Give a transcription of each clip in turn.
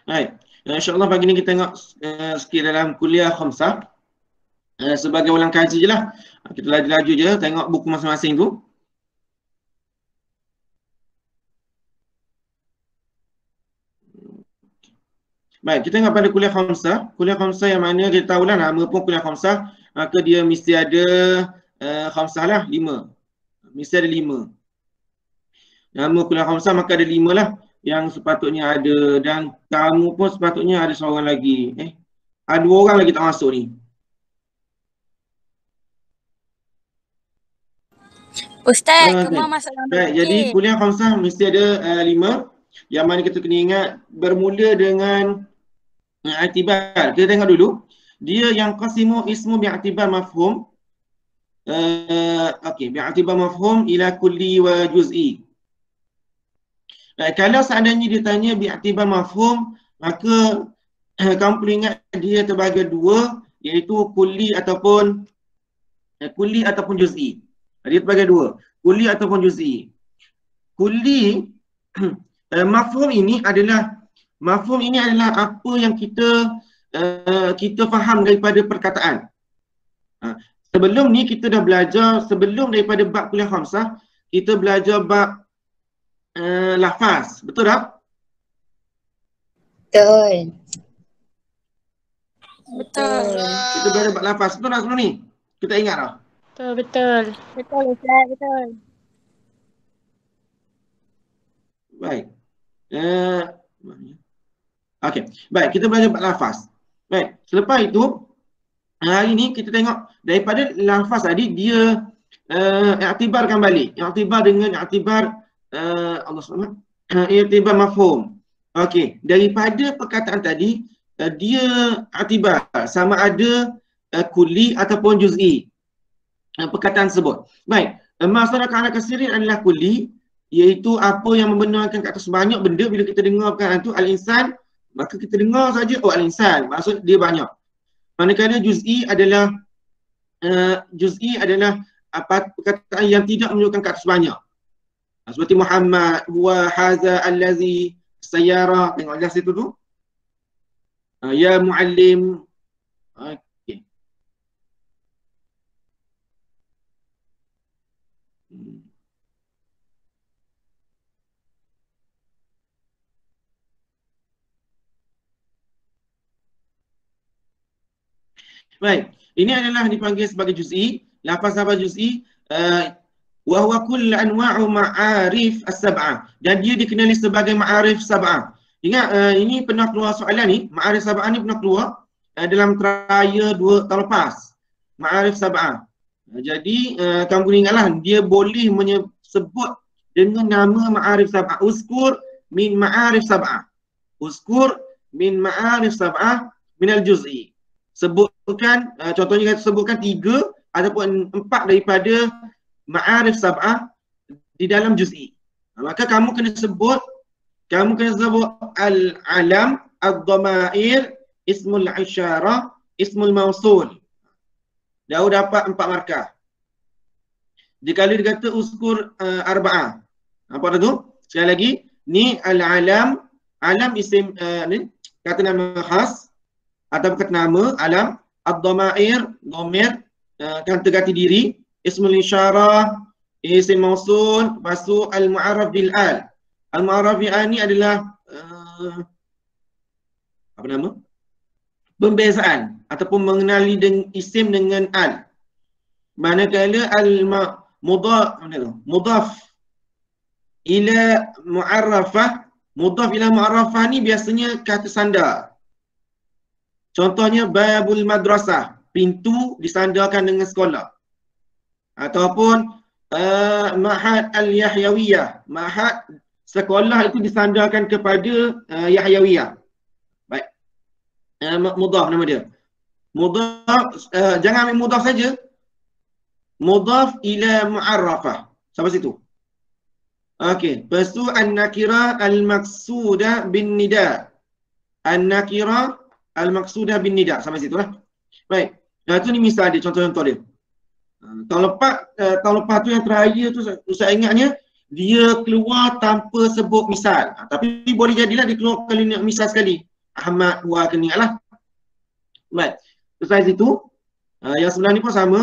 Baik. InsyaAllah pagi ni kita tengok sikit dalam kuliah khamsah. Sebagai ulang kaji je lah. Kita laju-laju je tengok buku masing-masing tu. Baik, kita tengok pada kuliah khamsah. Kuliah khamsah yang mana kita tahulah nama pun kuliah khamsah. Maka dia mesti ada khamsah lah, 5. Mesti ada 5. Nama kuliah khamsah maka ada 5 lah yang sepatutnya ada. Dan kamu pun sepatutnya ada seorang lagi. Ada 2 orang lagi tak masuk ni. Ustaz, Kemar masuk dalam baik, jadi kuliah khamsah mesti ada 5. Yang mana kita kena ingat bermula dengan i'tibar. Kita tengok dulu. Dia yang qasimu ismu bi'atibar mafhum. Okey, bi'atibar mafhum ila kulli wa juz'i. Baik, kalau seandainya dia tanya bi'atibar mafhum, maka kamu perlu ingat dia terbagi 2, iaitu kulli ataupun juz'i. Dia terbagi 2, kulli ataupun juz'i. Kulli mafhum ini adalah apa yang kita faham daripada perkataan. Sebelum ni kita dah belajar, sebelum daripada bab kuliah khamsah, kita belajar bab lafaz. Betul tak? Betul. Betul. Kita belajar bab lafaz. Betul tak sebelum ni? Kita ingat tak? Betul. Betul Ustaz, betul. Baik. Okey. Baik, kita belajar bab lafaz. Baik, selepas itu hari ni kita tengok daripada lafaz tadi dia i'tibarkan balik. I'tibar dengan i'tibar Allah SWT. I'tibar mafhum. Okey, daripada perkataan tadi dia i'tibar sama ada kulli ataupun juz'i. Perkataan tersebut. Baik, masalah kana kasirin adalah kulli, iaitu apa yang membenarkan kat atas banyak benda. Bila kita dengar perkataan tu al-insan, maka kita dengar saja oh al-insan, maksud dia banyak. Manakala juz'i adalah apa perkataan yang tidak menunjukkan kat atas banyak. Seperti Muhammad wa hadza allazi sayyara, tengok jelas itu tu. Ya muallim. Okey. Baik, ini adalah dipanggil sebagai juz'i. Lafaz-lafaz juz'i wa huwa kullu anwa'u ma'arif as-sab'ah, dan dia dikenali sebagai ma'arif sab'ah. Ingat ini pernah keluar soalan ni, ma'arif sab'ah ni pernah keluar dalam trial 2 tahun lepas. Ma'arif sab'ah. Jadi kamu boleh ingatlah, dia boleh menyebut dengan nama ma'arif sab'ah. Uskur min ma'arif sab'ah. Uskur min ma'arif sab'ah minal juz'i. Sebutkan, contohnya kita sebutkan 3 ataupun 4 daripada ma'arif sab'ah di dalam juz'i. Maka kamu kena sebut al-alam, ad-dhamair, ismul isyarah, ismul mausul. Dah dapat 4 markah. Jika dia kata uskur arba'ah. Apa tu? Sekali lagi, ni al-alam, alam isim ni kata nama khas atau kata nama alam, ad-dhamair, dhamir, kata ganti diri, ismul isyarah, isim mausul, lepas tu al-mu'arraf bil al. Al-mu'arraf bil al ni adalah apa nama? Pembezaan ataupun mengenali dengan isim dengan al. Manakala mudaf ila mu'arrafah, mudaf ila mu'arrafah ni biasanya kata sandar. Contohnya babul madrasah, pintu disandarkan dengan sekolah. Ataupun ma'had al-yahyawiyah, ma'had sekolah itu disandarkan kepada yahyawiyah. Baik. Mudaf nama dia. Mudaf, jangan ambil mudaf saja. Mudaf ila mu'arrafah. Sampai situ. Okey, lepas tu an-nakira al-maqsuda bin nida. An-nakira al-maqsuda bin nida, sampai situ lah. Baik. Itu ni misal dia, contoh-contoh dia. Tahun lepas tu yang terakhir tu saya ingatnya dia keluar tanpa sebut misal. Tapi boleh jadilah dia keluar kali misal sekali. Ahmad Wa Kening lah. Baik. Selesai situ. Yang sebelah ni pun sama.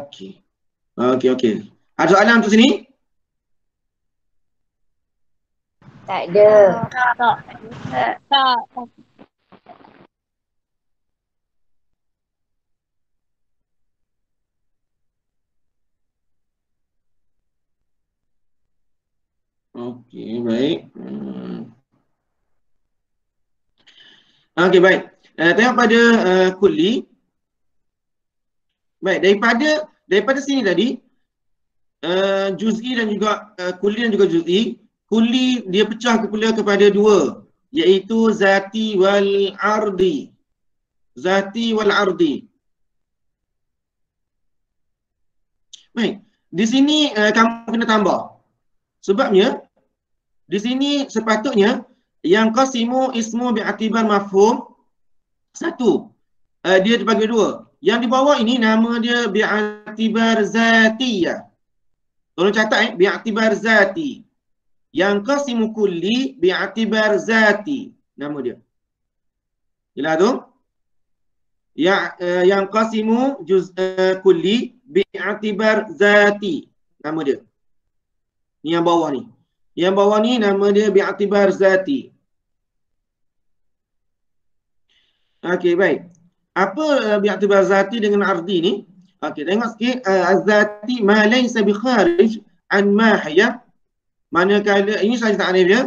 Okey. Okey. Ada soalan untuk sini? Tak ada. Tak. Okey, baik. Okey, baik. Tengok pada kulli. Baik, daripada sini tadi, juz'i dan juga kulli dan juga juz'i. Kulli dia pecah kepada dua, iaitu zati wal ardi. Zati wal ardi. Baik, di sini kamu kena tambah. Sebabnya di sini sepatutnya yang qasimu ismu bi'atibar mafhum satu. Dia dibagi dua. Yang di bawah ini nama dia bi'atibar zatiyah. Tolong catat bi'atibar zati. Yang qasimu kulli bi'atibar zati. Nama dia. Jelas tu? Yang qasimu kulli bi'atibar zati. Nama dia. Ni yang bawah ni. Yang bawah ni nama dia bi'atibar zati. Okey, baik. Apa bi'atibar zati dengan ardi ni? Okey, tengok sikit. Az-zati ma laysa bi kharij an mahiyah. Manakala ini saja takrif dia.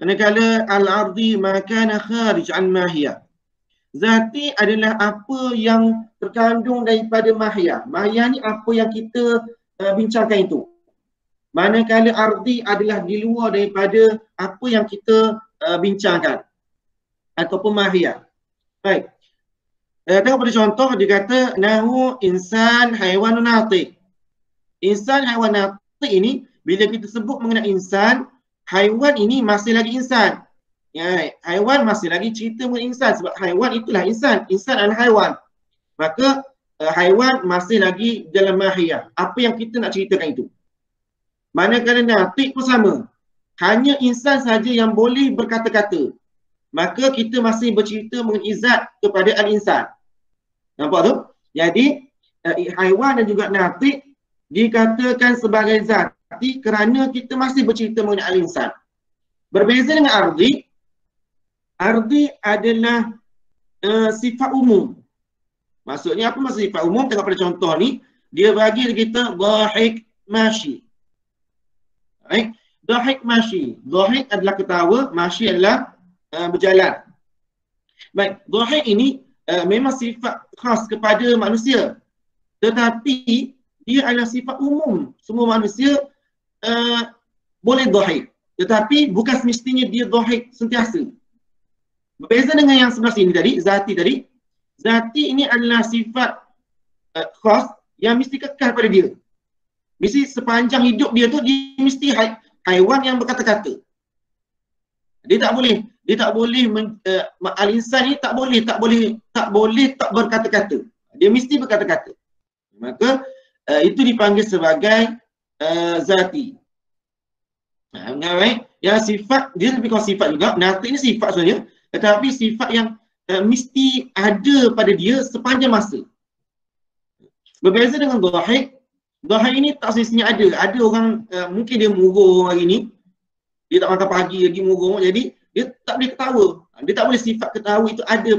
Manakala al-ardi ma kana kharij an mahiyah. Zati adalah apa yang terkandung daripada mahiyah. Mahiyah ni apa yang kita bincangkan itu. Manakala ardi adalah di luar daripada apa yang kita bincangkan ataupun mahiyah. Baik. Tengok pada contoh dia kata nahu insan haiwan natiq. Insan haiwan natiq ini bila kita sebut mengenai insan, haiwan ini masih lagi insan. Ya, haiwan masih lagi cerita mengenai insan sebab haiwan itulah insan. Insan adalah haiwan. Maka haiwan masih lagi dalam mahiyah. Apa yang kita nak ceritakan itu. Manakala natiq pun sama. Hanya insan saja yang boleh berkata-kata. Maka kita masih bercerita mengenai zat kepada al-insan. Nampak tu? Jadi haiwan dan juga natiq dikatakan sebagai zati kerana kita masih bercerita mengenai al-insan. Berbeza dengan ardi. Ardi adalah sifat umum. Maksudnya apa maksud sifat umum? Tengok pada contoh ni. Dia bagi kita dhahik mashi. Baik. Dhahik mashi. Dhahik adalah ketawa, mashi adalah berjalan. Baik, dhahik ini memang sifat khas kepada manusia. Tetapi dia adalah sifat umum. Semua manusia boleh dhahik. Tetapi bukan semestinya dia dhahik sentiasa. Berbeza dengan yang sebelah sini tadi, zati tadi. Zati ini adalah sifat khas yang mesti kekal pada dia. Mesti sepanjang hidup dia tu dia mesti haiwan yang berkata-kata. Dia tak boleh al-insan ni tak boleh tak berkata-kata. Dia mesti berkata-kata. Maka itu dipanggil sebagai zati. Baik. Yang sifat dia lebih kurang sifat juga. Natiq ni sifat sebenarnya, tetapi sifat yang mesti ada pada dia sepanjang masa. Berbeza dengan dhahik. Dhahik ini tak semestinya ada. Ada orang mungkin dia murung hari ni. Dia tak makan pagi lagi murung. Jadi dia tak boleh ketawa. Dia tak boleh sifat ketawa itu ada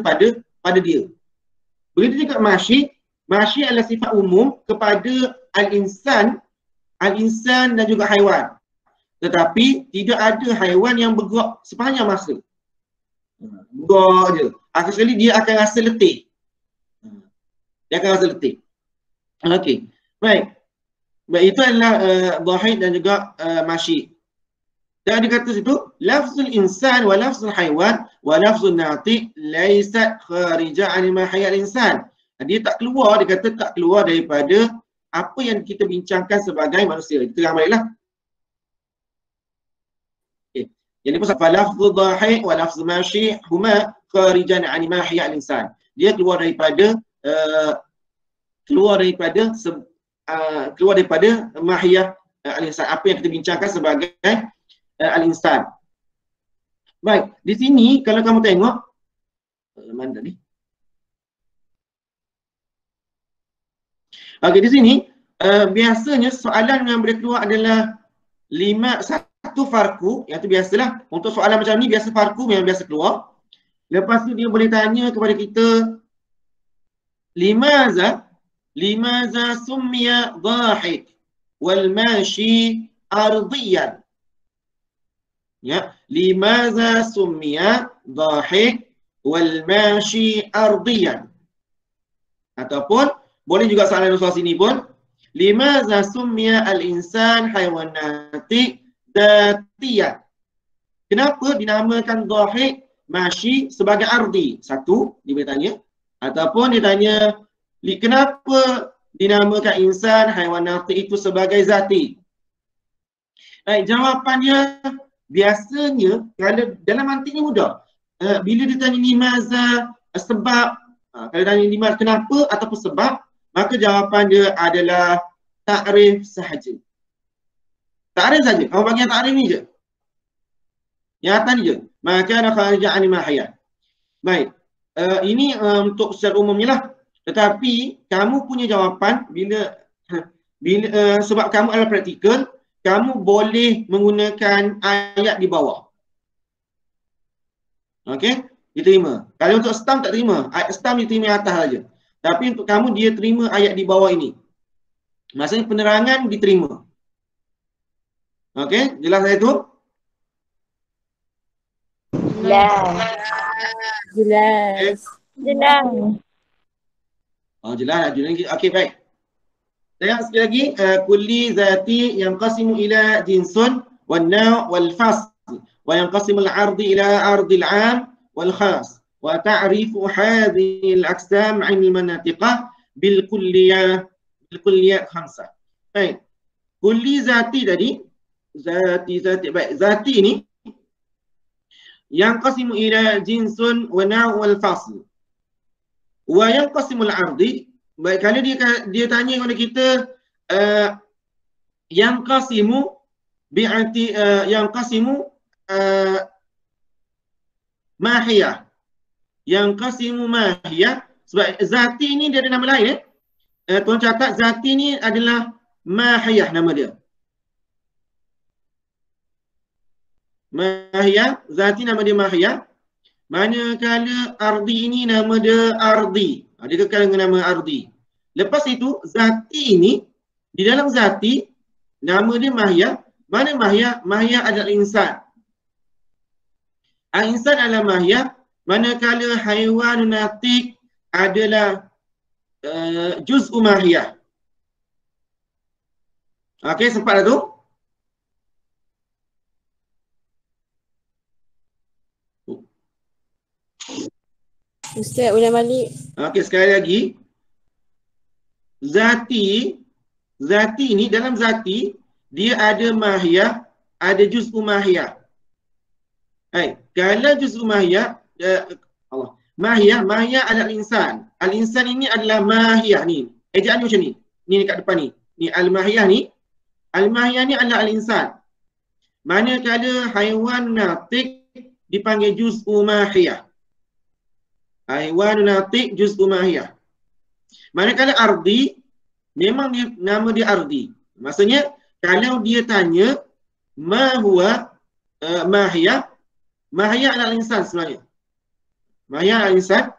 pada dia. Begitu juga mashi. Mashi adalah sifat umum kepada al-insan dan juga haiwan. Tetapi tidak ada haiwan yang bergerak sepanjang masa. Bergerak je. Akhir sekali dia akan rasa letih. Dia akan rasa letih. Okey. Baik. Baik, itu adalah dhahik dan juga mashi. Dan dia kata situ, lafzul insan wa lafzul haiwan wa lafzul natiq laysat kharija 'an mahiyal insan. Dia tak keluar, dia kata tak keluar daripada apa yang kita bincangkan sebagai manusia. Kita terang baliklah. Okey. Jadi pun lafzul dhahik wa lafzul mashi huma kharijan 'an mahiyal insan. Dia keluar daripada mahiyah al-insan, apa yang kita bincangkan sebagai al-insan. Baik, di sini kalau kamu tengok mana tadi? Okey, di sini biasanya soalan yang boleh keluar adalah satu farku, iaitu biasalah untuk soalan macam ni biasa farku yang biasa keluar. Lepas tu dia boleh tanya kepada kita limaza summiya dhahik wal mashi ardiyan. Ya, limaza summiya dhahik wal mashi ardiyan. Ataupun boleh juga soalan soal sini pun limaza summiya al-insan haywanati dhatiyan. Kenapa dinamakan dhahik mashi sebagai ardi? Satu, dia boleh tanya. Ataupun dia tanya kenapa dinamakan insan haywanati itu sebagai zati? Jawapannya biasanya kalau dalam mantiknya mudah. Bila ditanya limaza sebab, kalau tanya limaza kenapa ataupun sebab, maka jawapan dia adalah takrif sahaja. Takrif saja. Kamu bagi yang takrif ni je. Yang atas ni je. Maka ada kharija an mahiyah. Baik. Ini untuk secara umumnya lah. Tetapi kamu punya jawapan bila sebab kamu adalah praktikal, kamu boleh menggunakan ayat di bawah. Okey? Diterima. Kalau untuk stam tak terima. Ayat stam diterima atas saja. Tapi untuk kamu dia terima ayat di bawah ini. Maksudnya penerangan diterima. Okey? Jelas saya tu? Jelas. Jelas. Oh, jelas. Okey, baik. Tengok sekali lagi. Kulli zati yanqasimu ila jinsun wal naw' wal fasl wa yanqasimu al-'ardi ila 'ardi al-'am wal khas wa ta'rifu hadhihi al-aqsam 'an al-manatiqah bil kulliyah khamsah. Baik. Kulli zati tadi, zati baik. Zati ini yanqasimu ila jinsun wa naw' wal fasl wa yanqasimu al-'ardi. Baik, kalau dia tanya kepada kita yanqasimu bi'ati yanqasimu mahiyah. Yanqasimu mahiyah, sebab zati ni dia ada nama lain. Tuan catat zati ni adalah mahiyah nama dia. Mahiyah, zati nama dia mahiyah. Manakala ardi ini nama dia ardi. Dia kekal dengan nama ardi. Lepas itu zati ini, di dalam zati nama dia mahiyah. Mana mahiyah? Mahiyah adalah insan. Insan adalah mahiyah. Manakala haiwan natik adalah juz'u mahiyah. Okey, sempat dah tu? Ustaz, ulang balik. Okey, sekali lagi. Zati ni, dalam zati, dia ada mahiyah, ada juz'u mahiyah. Kalau juz'u mahiyah, mahiyah adalah insan. Al-insan ini adalah mahiyah ni. Ejaan macam ni. Ni dekat depan ni. Ni al-mahiyah ni. Al-mahiyah ni adalah al-insan. Manakala haiwan natik dipanggil juz'u mahiyah. Haiwan natik juz'u mahiyah. Manakala ardi, memang nama dia ardi. Maksudnya, kalau dia tanya, ma huwa mahiyah, mahiyah adalah insan sebenarnya. Mahiyah adalah insan.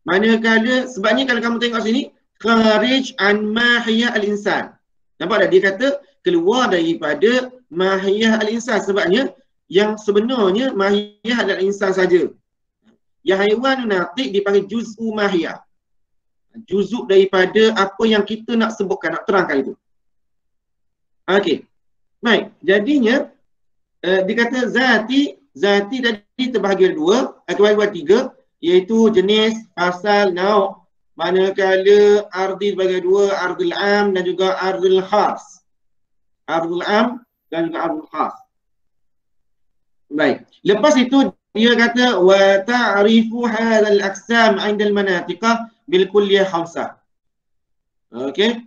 Manakala, sebabnya kalau kamu tengok sini, kharij an mahiyah al-insan. Nampak tak? Dia kata, keluar daripada mahiyah al-insan. Sebabnya, yang sebenarnya mahiyah adalah insan saja. Yang haiwan natik dipanggil juz'u mahiyah. Juzuk daripada apa yang kita nak sebutkan, nak terangkan itu. Okey. Baik, jadinya dia kata zati tadi terbahagi dua, terbahagi tiga, iaitu jenis, asal, nauk. Manakala ardi terbahagi dua, ardul am dan juga ardul khas. Ardul am dan juga ardul khas. Baik. Lepas itu dia kata wa ta'rifu hadzal aqsam 'inda al-manatiqah bil kulliyah khamsah. Okey.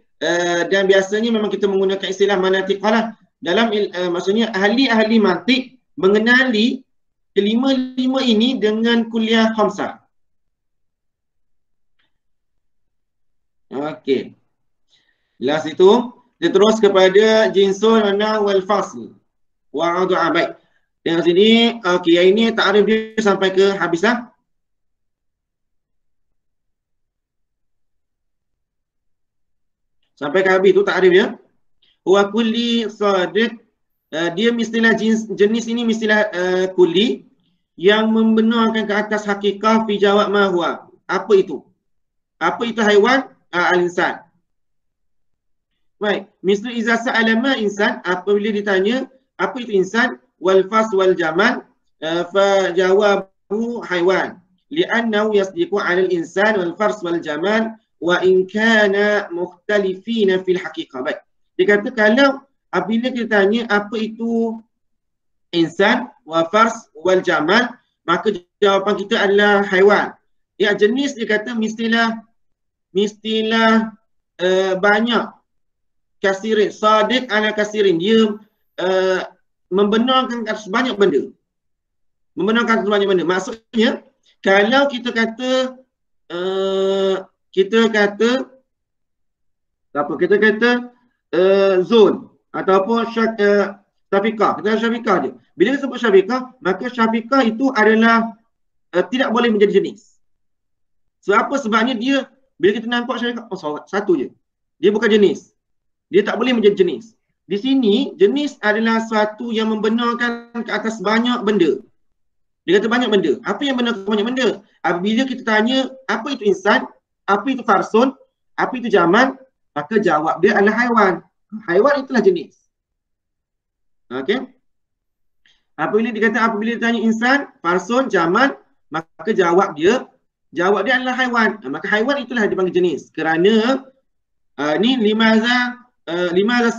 Dan biasanya memang kita menggunakan istilah manatiqah lah. Dalam maksudnya ahli-ahli mantik mengenali kelima-lima ini dengan kuliah khamsah. Okey. Last itu, kita terus kepada jinsul mana wal fasl. Wa'adu'a baik. Yang sini, okey, yang ini ta'rif dia sampai ke habis lah. Sampai ke habis tu ta'rif dia. Wa kulli sadiq, dia mestilah jenis ini mestilah kulli yang membenarkan ke atas hakikah fi jawab ma huwa. Apa itu? Apa itu haiwan? Al-insan. Baik, misal iza sa'ala ma insan, apabila ditanya apa itu insan, wal fas wal jamal, fa jawabu haiwan. Li'annahu yasdiqu 'ala al-insan wal fars wal jamal wa in kana mukhtalifina fil haqiqah. Baik. Dia kata kalau apabila kita tanya apa itu insan, wa fars wal jamal, maka jawapan kita adalah haiwan. Ya, jenis dia kata mestilah banyak kasirin, sadiq ala kasirin, dia membenarkan atas banyak benda. Membenarkan atas banyak benda. Maksudnya, kalau kita kata zul ataupun syafiqah, kita syafiqah je. Bila kita sebut syafiqah, maka syafiqah itu adalah tidak boleh menjadi jenis. So, apa sebabnya dia, bila kita nampak syafiqah, satu je. Dia bukan jenis. Dia tak boleh menjadi jenis. Di sini, jenis adalah sesuatu yang membenarkan ke atas banyak benda. Dia kata banyak benda. Apa yang benarkan banyak benda? Apabila kita tanya, apa itu insan? Apa itu farsun? Apa itu jaman? Maka jawab dia adalah haiwan. Haiwan itulah jenis. Okey? Apabila ditanya insan, farsun, jaman, maka jawab dia adalah haiwan. Maka haiwan itulah dipanggil jenis. Kerana ni limaza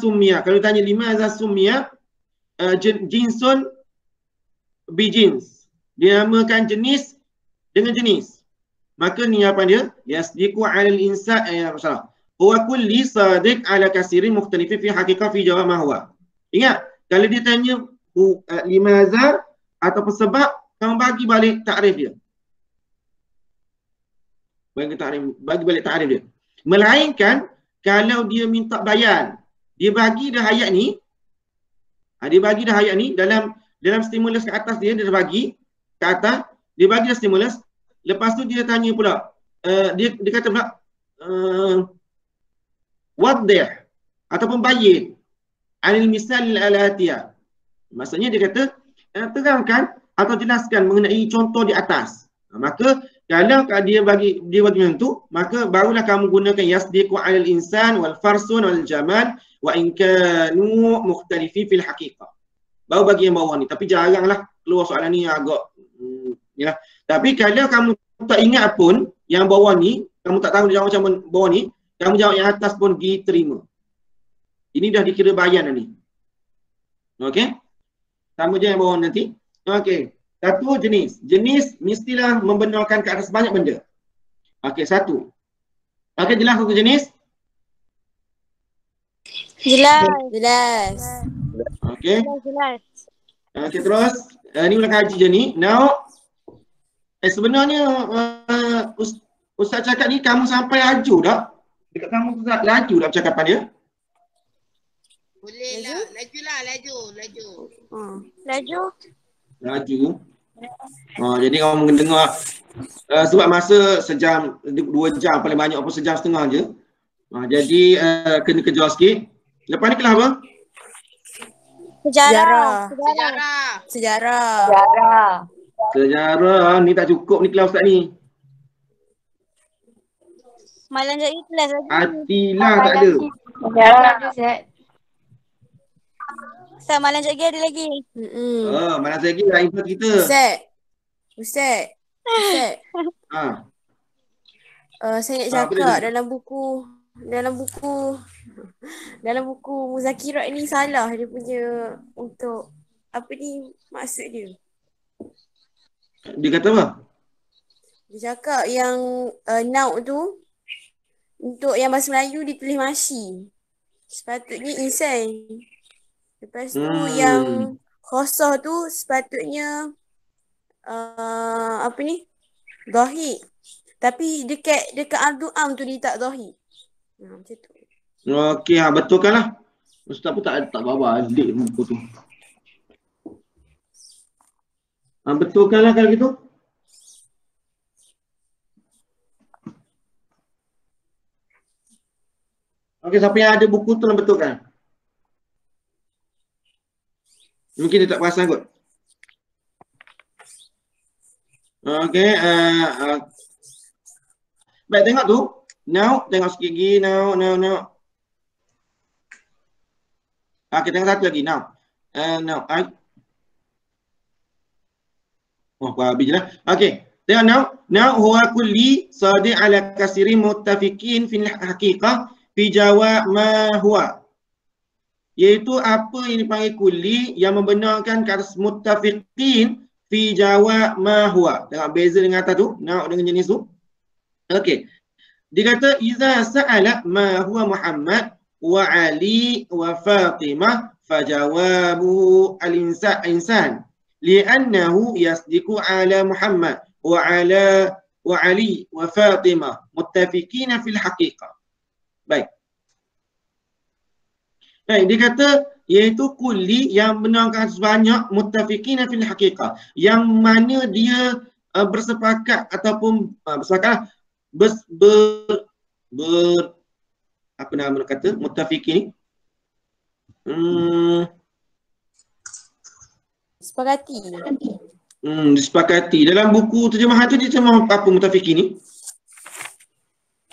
summiya. Kalau tanya limaza summiya, jinsun bijins. Dinamakan jenis dengan jenis. Maka ni apa dia? Yasdiqu 'alal insan salah. Huwa kulli sadiq 'ala kasirin mukhtalifin fi haqiqah fi jawab ma huwa. Ingat, kalau dia tanya limaza ataupun sebab, kamu bagi balik takrif dia. Bagi balik takrif dia. Melainkan kalau dia minta bayan, dia bagi dah ayat ni, dalam stimulus ke atas dia dah bagi ke atas, dia bagi dah stimulus, lepas tu dia tanya pula, dia kata pula wadih ataupun bayin anil misal al-atiyah. Maksudnya dia kata terangkan atau jelaskan mengenai contoh di atas. Maka kalau dia bagi macam tu, maka barulah kamu gunakan yasdiqu 'alal insan wal farsun wal jamal wa in kanu mukhtalifin fil haqiqah. Baru bagi yang bawah ni, tapi jaranglah keluar soalan ni agak ya. Tapi kalau kamu tak ingat pun yang bawah ni, kamu tak tahu jawab macam bawah ni, kamu jawab yang atas pun diterima. Ini dah dikira bayan ni. Okey? Sama je yang bawah nanti. Okey. Satu jenis. Jenis mestilah membenarkan ke atas banyak benda. Okey, satu. Okey, jelas satu jenis? Jelas. Okey. Jelas. Okey, terus. Ni ulang kaji je ni. Now, sebenarnya Ustaz cakap ni kamu sampai laju dah. Dekat kamu laju dah percakapan dia. Boleh lah. Laju. Laju. Jadi kamu mungkin dengar sebab masa sejam, 2 jam paling banyak apa sejam setengah je. Jadi kena kejar sikit. Lepas ni kelas apa? Sejarah. Ni tak cukup ni kelas Ustaz ni. Malam jadi kelas lagi. Atilah tak ada. Ustaz, malam jadi ada lagi. Malam lagi dah info kita. Ustaz. Saya nak cakap dalam buku muzakirat ni salah dia punya untuk apa ni maksud dia. Dia kata apa? Dia cakap yang nauk tu untuk yang bahasa Melayu ditulis masyi. Sepatutnya insan. Lepas tu yang khosah tu sepatutnya apa ni? Zahir. Tapi dekat Al-Du'am tu dia tak zahir. Macam tu. Okey, betulkanlah. Ustaz pun tak bawa adik buku tu. Betulkanlah kalau gitu. Okey, siapa yang ada buku tu betulkan. Mungkin dia tak perasan kot. Okey, baik, tengok tu. Now, tengok sikit lagi. Now. Okey, tengok satu lagi. Now. Aku habis je lah. Okey, tengok now. Now huwa kulli sadi ala kasiri muttafiqin fil haqiqah fi jawab ma huwa. Iaitu apa yang dipanggil kulli yang membenarkan kata muttafiqin fi jawab ma huwa. Tengok beza dengan atas tu. Now dengan jenis tu. Okey. Dia kata iza sa'ala ma huwa Muhammad wa Ali wa Fatimah fajawabuhu al-insan li'annahu yasdiqu ala Muhammad wa Ali wa Fatimah muttafiqina fil haqiqah. Baik. Dia kata iaitu kulli yang benarkan sebanyak muttafiqina fil haqiqah, yang mana dia bersepakat ataupun bersepakat apa nama kata muttafiqin ni? Sepakati. Disepakati. Dalam buku terjemahan tu dia terjemah apa muttafiqin ni?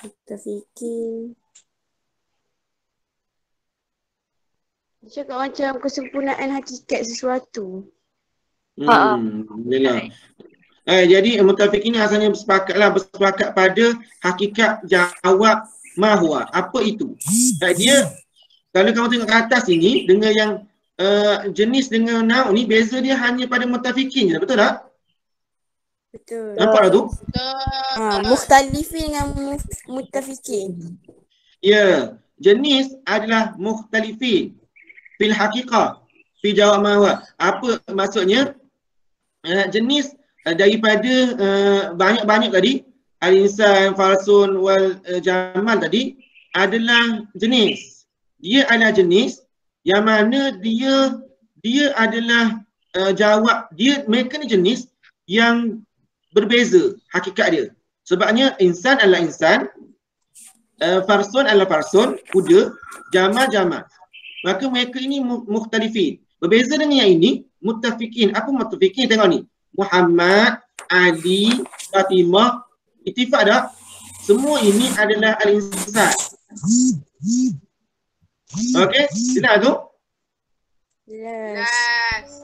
Muttafiqin. Dia cakap macam kesempurnaan hakikat sesuatu. Yalah. Jadi muttafiqin ni asalnya bersepakat pada hakikat jawab ma huwa. Apa itu? Dia kalau kamu tengok ke atas ini dengan yang jenis dengan now ni beza dia hanya pada muttafiqin je, betul tak? Betul. Nampak tak tu? Mukhtalifin dengan muttafiqin. Ya, jenis adalah mukhtalifin fil haqiqah fi jawab ma huwa. Apa maksudnya? Jenis daripada banyak-banyak tadi, al-insan, falsun, wal jamal tadi adalah jenis. Dia adalah jenis yang mana dia adalah jawab, mereka ni jenis yang berbeza hakikat dia. Sebabnya insan adalah insan, farsun adalah farsun, kuda, jamal. Maka mereka ini mukhtalifin. Berbeza dengan yang ini, muttafiqin. Apa muttafiqin? Tengok ni. Muhammad, Ali, Fatimah, ittifaq dah. Semua ini adalah al-insan. Okey, tidak tu? Yes.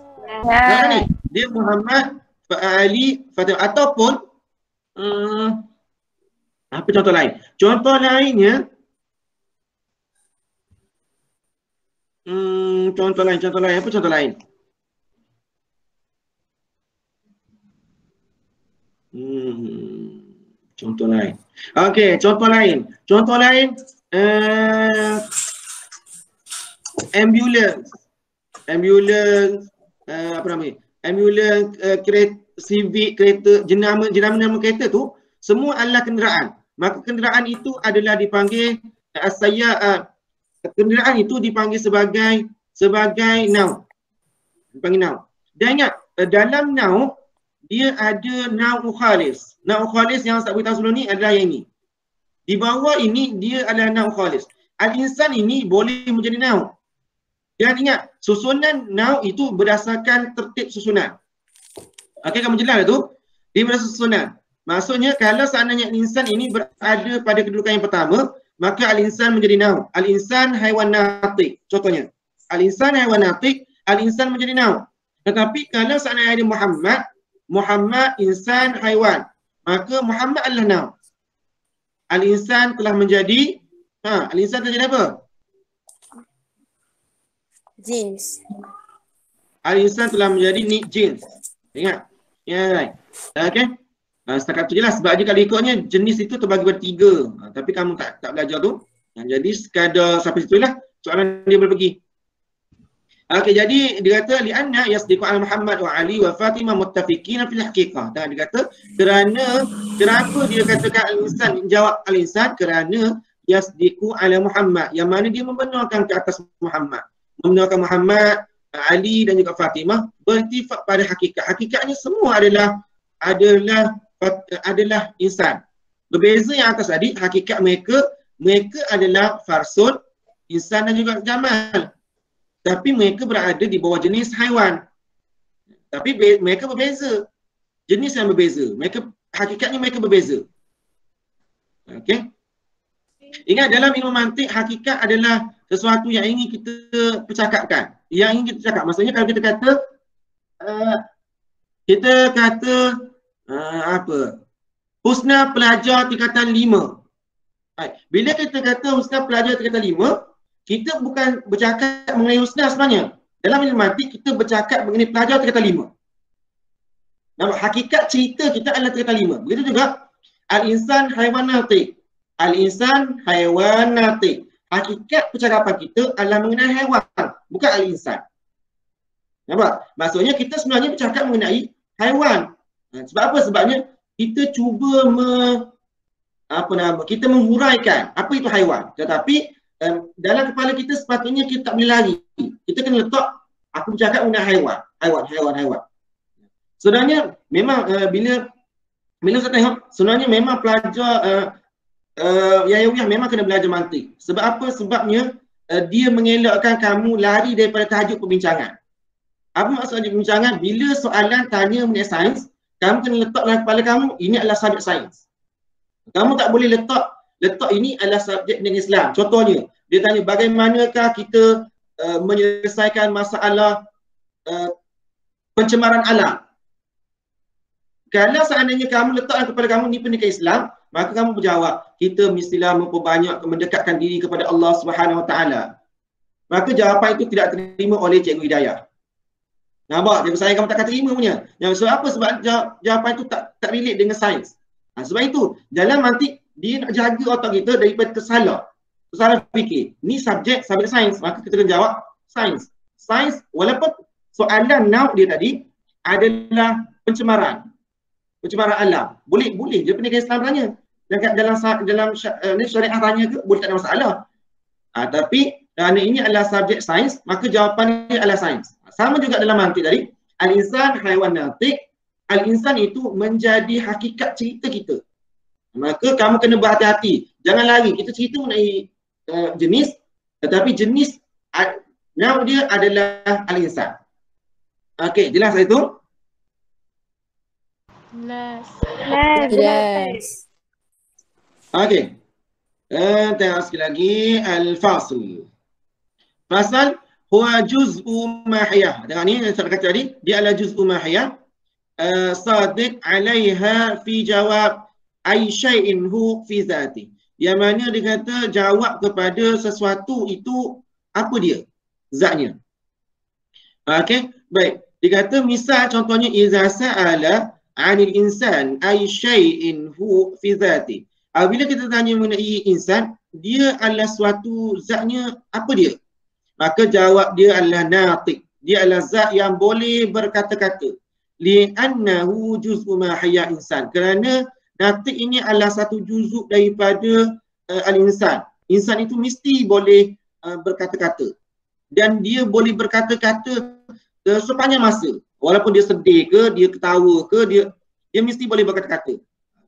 Ni, dia Muhammad, Ali, Fatimah ataupun apa contoh lain? Contoh lainnya contoh lain. Apa contoh lain? Contoh lain. Okey, contoh lain. Ambulance. Apa namanya? Ambulance, kereta civic, kereta, jenama kereta tu semua adalah kenderaan. Maka kenderaan itu adalah dipanggil kenderaan itu dipanggil sebagai noun. Dipanggil noun. Dan ingat, dalam noun dia ada noun khalis. Noun khalis yang saya beritahu sebelum ni adalah yang ini. Di bawah ini dia adalah noun khalis. Al-insan ini boleh menjadi noun. Dan ingat, susunan noun itu berdasarkan tertib susunan. Okey, kamu jelas tu? Dia berdasarkan susunan. Maksudnya kalau seandainya insan ini berada pada kedudukan yang pertama, maka al-insan menjadi noun. Al-insan haiwan natiq. Contohnya, al-insan haiwan natiq, al-insan menjadi noun. Tetapi kalau seandainya ada Muhammad insan haiwan, maka Muhammad adalah noun. Al-insan telah menjadi al-insan telah jadi apa? Jins. Al-insan telah menjadi jins. Ingat. Ya, right. Okey. Setakat tu je lah. Sebab je kalau ikutnya jenis itu terbagi bertiga. Tapi kamu tak belajar tu. Jadi sekadar sampai situ lah soalan dia boleh pergi. Okey, jadi dia kata li'anna yasdiqu ala Muhammad wa Ali wa Fatimah muttafiqina fil haqiqah. Dan dia kata kenapa dia katakan al-insan, jawab al-insan kerana yasdiqu ala Muhammad, yang mana dia membenarkan ke atas Muhammad. Membenarkan Muhammad, Ali dan juga Fatimah bertifak pada hakikat. Hakikatnya semua adalah insan. Berbeza yang atas tadi, hakikat mereka adalah farsun, insan dan juga jamal. Tapi mereka berada di bawah jenis haiwan. Tapi mereka berbeza. Jenis yang berbeza. Hakikatnya mereka berbeza. Okey. Ingat, dalam ilmu mantik, hakikat adalah sesuatu yang ingin kita percakapkan. Yang ingin kita cakap. Maksudnya kalau kita kata Husna pelajar tingkatan 5. Bila kita kata Husna pelajar tingkatan 5, kita bukan bercakap mengenai Husna sebenarnya. Dalam ilmu mantik, kita bercakap mengenai pelajar tingkatan 5. Nampak, hakikat cerita kita adalah tingkatan 5. Begitu juga al-insan haiwan natik. Al-insan haiwan natik. Hakikat percakapan kita adalah mengenai haiwan, bukan al-insan. Nampak? Maksudnya kita sebenarnya bercakap mengenai haiwan. Sebab apa? Sebabnya kita cuba kita menghuraikan apa itu haiwan. Tetapi dalam kepala kita sepatutnya kita tak boleh lari. Kita kena letak, aku bercakap mengenai haiwan. Sebenarnya memang bila saya tengok, sebenarnya memang pelajar Yahyawiah memang kena belajar mantik. Sebab apa? Sebabnya dia mengelakkan kamu lari daripada tajuk perbincangan. Apa maksud tajuk perbincangan? Bila soalan tanya mengenai sains, kamu kena letak dalam kepala kamu, ini adalah subjek sains. Kamu tak boleh letak ini adalah subjek dengan Islam. Contohnya, dia tanya bagaimanakah kita menyelesaikan masalah pencemaran alam. Kalau seandainya kamu letakkan kepada kamu ni pendidikan Islam, maka kamu berjawab, kita mestilah memperbanyak mendekatkan diri kepada Allah Subhanahu Wa Taala. Maka jawapan itu tidak terima oleh Cikgu Hidayah. Nampak? Cikgu saya kamu takkan terima punya. Yang sebab apa? Sebab jawapan itu tak relate dengan sains. Sebab itu, dalam mantik, dia nak jaga otak kita daripada kesalahan fikir. Ni subjek sains, maka kita kena jawab sains. Sains, walaupun soalan nauk dia tadi adalah pencemaran alam. Boleh je pendidikan Islam tanya. Dalam syariah tanya ke, boleh, tak ada masalah. Tapi kerana ini adalah subjek sains, maka jawapannya adalah sains. Sama juga dalam mantik tadi, al-insan haiwan natik. Al-insan itu menjadi hakikat cerita kita. Maka kamu kena berhati-hati. Jangan lari. Kita cerita mengenai jenis, tetapi jenis nama dia adalah al-insan. Okey, jelas itu? Jelas. Okey. Tengok sekali lagi. Al-fasl. Fasal huwa juz'u mahiyah. Dengan ni saya kata tadi, dia adalah juz'u mahiyah. Sadiq alaiha fi jawab ay syai'in hu fi zati. Yang mana dia kata jawab kepada sesuatu itu apa dia? Zatnya. Okey, baik. Dia kata misal contohnya iza sa'ala 'anil insan ay syai'in hu fi zati. Bila kita tanya mengenai insan, dia adalah suatu zatnya apa dia? Maka jawab dia adalah natiq. Dia adalah zat yang boleh berkata-kata. Li'annahu juz'u ma hayya insan. Kerana natiq ini adalah satu juzuk daripada al-insan. Insan itu mesti boleh berkata-kata. Dan dia boleh berkata-kata sepanjang masa. Walaupun dia sedih ke, dia ketawa ke, dia mesti boleh berkata-kata.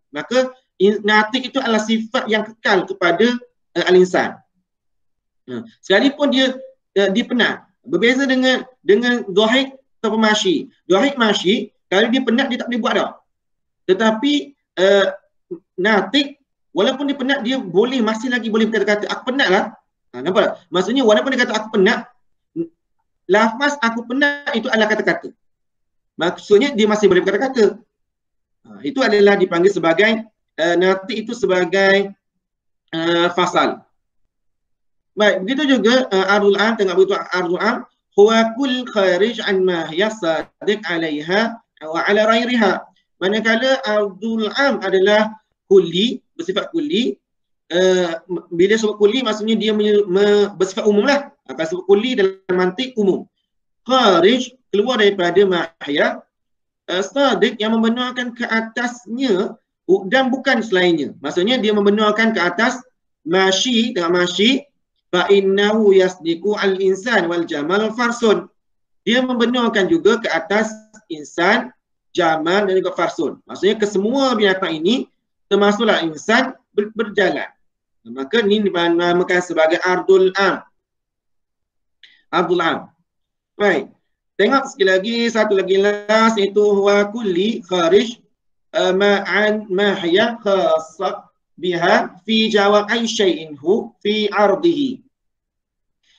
Maka natiq itu adalah sifat yang kekal kepada al-insan. Sekalipun dia penat. Berbeza dengan dhahik atau masyi. Dhahik masyi, kalau dia penat dia tak boleh buat dah. Tetapi natiq, walaupun dia penat, dia masih lagi boleh berkata-kata, aku penat lah. Nampak tak? Maksudnya walaupun dia kata aku penat, lafaz aku penat itu adalah kata-kata. Maksudnya dia masih boleh berkata-kata. Itu adalah dipanggil sebagai natiq itu sebagai fasal. Baik, begitu juga ardul am, tengok begitu ardul am, huwa kull kharij an ma yasadiq 'alaiha wa 'ala ghairiha. Manakala ardul am adalah kulli, bersifat kulli. Bila sebut kulli maksudnya dia bersifat umum lah. Kalau sebut kulli dalam mantik umum. kharij, keluar daripada mahya, sadiq yang membenarkan ke atasnya dan bukan selainnya. Maksudnya dia membenarkan ke atas masyi dengan masyi, fa innahu yasdiqu al-insan wal jamal farsun. Dia membenarkan juga ke atas insan, jamal dan juga farsun. Maksudnya kesemua binatang ini termasuklah insan berjalan. Maka ini dinamakan sebagai ardul am. Ardul am. Baik. Tengok sekali lagi, satu lagi last, iaitu huwa kulli kharij ma'an mahya khassa biha fi jawab ay syai'in hu fi ardihi.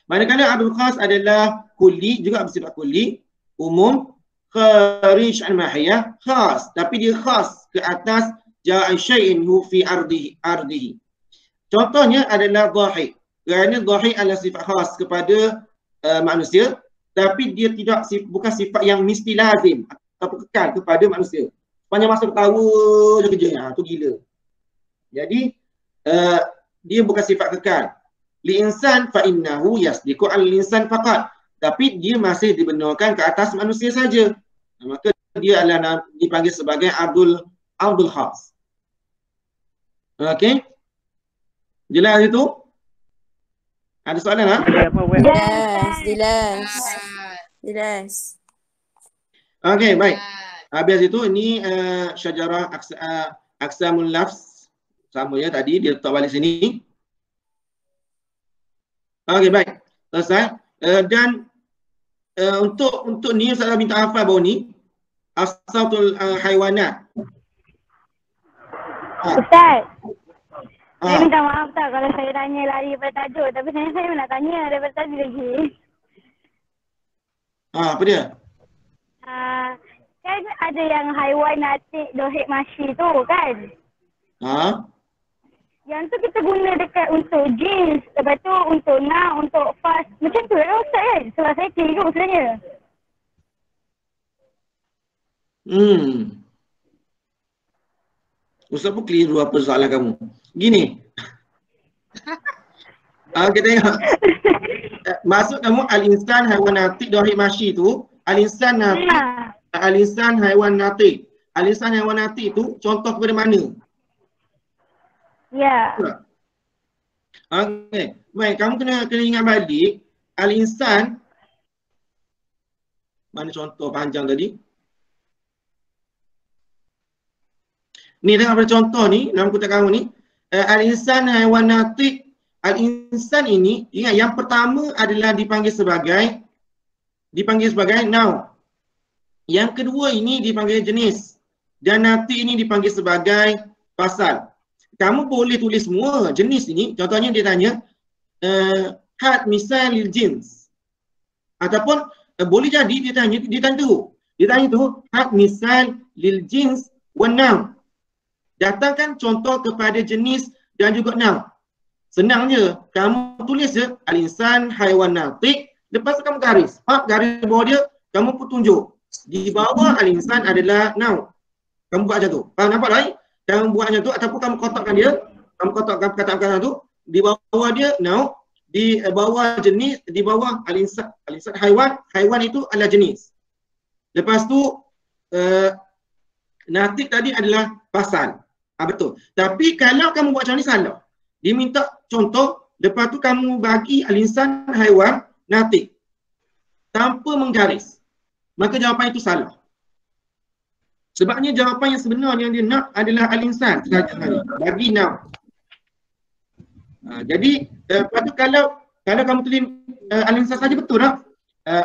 Manakala ardul khas adalah kulli, juga bersifat kulli, umum, kharij an mahya khas, tapi dia khas ke atas jawab ay syai'in hu fi ardihi. Contohnya adalah dhahi. Kerana dhahi adalah sifat khas kepada manusia, tapi dia bukan sifat yang mesti lazim atau kekal kepada manusia. Sepanjang masa ketawa je kerja, tu gila. Jadi dia bukan sifat kekal. Li insan fa innahu yasdiqu al insan faqat. Tapi dia masih dibenarkan ke atas manusia saja. Maka dia adalah dipanggil sebagai ardul khas. Okey? Jelas itu? Ada soalan ha? Jelas. Okey, baik. Habis itu ini syajarah aqsamul lafz, sama ya tadi dia letak balik sini. Okey, baik. Selesai. Dan untuk ni saya minta hafal bawah ni asautul haiwanat. Ustaz, saya minta maaf tak kalau saya tanya lari daripada tajuk, tapi saya nak tanya daripada tadi lagi. Apa dia? Kan ada yang haiwan natik dohik masyi tu kan? Yang tu kita guna dekat untuk jeans, lepas tu untuk noun, untuk fast. Macam tu lah Ustaz kan? Sebab saya keliru sebenarnya. Ustaz pun keliru apa soalan kamu. Gini. Kita tengok. Maksud kamu al-insan haiwan natik dohik masyi tu, al-insan natik, al-insan haiwan natik. Al-insan haiwan natik tu contoh kepada mana? Ya. Okey. Baik, kamu kena ingat balik al-insan. Mana contoh panjang tadi? Ni tengok pada contoh ni, dalam kutip kamu ni. Al-insan haiwan natik. Al-insan ini, ingat yang pertama adalah dipanggil sebagai noun. Yang kedua ini dipanggil jenis. Dan natik ini dipanggil sebagai fasal. Kamu boleh tulis semua jenis ini. Contohnya dia tanya had misal lil jins. Ataupun boleh jadi dia tanya tu. Dia tanya tu had misal lil jins wan noun. Datangkan contoh kepada jenis dan juga noun. Senang je. Kamu tulis je al-insan haiwan natik. Lepas tu kamu garis. Garis bawah dia kamu pun tunjuk. Di bawah al-insan adalah noun. Kamu buat macam tu. Nampak tak? Kamu buat macam tu ataupun kamu kotakkan dia. Kamu kotakkan perkataan tu. Di bawah dia noun. Di bawah jenis, di bawah al-insan haiwan. Haiwan itu adalah jenis. Lepas tu natik tadi adalah fasal. Betul. Tapi kalau kamu buat macam ni salah. Dia minta contoh, lepas tu kamu bagi al-insan haiwan natik tanpa menggaris. Maka jawapan itu salah. Sebabnya jawapan yang sebenar yang dia nak adalah al-insan sahaja. Bagi noun. Jadi lepas tu kalau kamu tulis al-insan saja betul tak?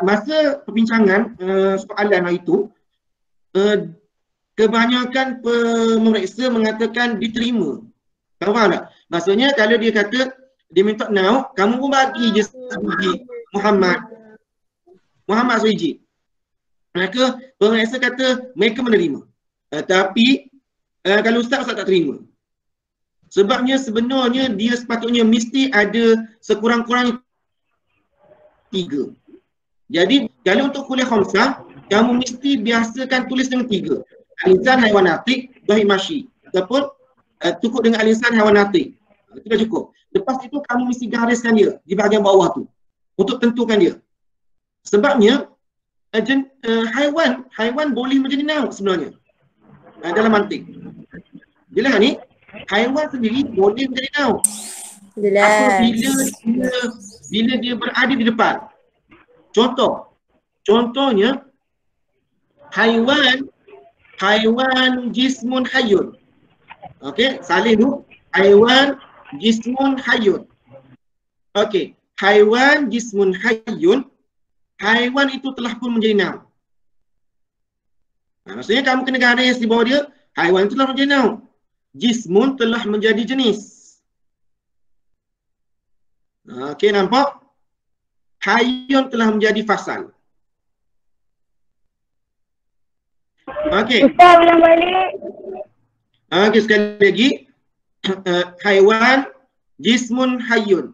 Masa perbincangan soalan hari itu kebanyakan pemeriksa mengatakan diterima. Kamu faham tak? Maksudnya kalau dia kata dia minta noun, kamu pun bagi je sebiji Muhammad sebiji. Maka pemeriksa kata mereka menerima. Tapi kalau ustaz tak terima. Sebabnya sebenarnya dia sepatutnya mesti ada sekurang-kurangnya 3. Jadi kalau untuk kuliah khamsah, kamu mesti biasakan tulis dengan 3. Al-insan haiwan natik dohik masyi. Ataupun cukup dengan al-insan haiwan natik. Itu dah cukup. Lepas itu kamu mesti gariskan dia di bahagian bawah tu untuk tentukan dia. Sebabnya haiwan boleh menjadi nauk sebenarnya. Dalam mantik. Jelas ni? Haiwan sendiri boleh menjadi nauk. Jelas. Bila dia berada di depan. Contohnya haiwan jismun hayyun. Okey, salih tu haiwan jismun hayyun. Okey, haiwan jismun hayyun, haiwan itu telah pun menjadi nauk. Maksudnya kamu kena garis di bawah dia, haiwan itu telah menjadi nauk. Jismun telah menjadi jenis. Okey, nampak? Hayyun telah menjadi fasal. Okey. Ustaz ulang balik. Okey, sekali lagi. Haiwan jismun hayyun.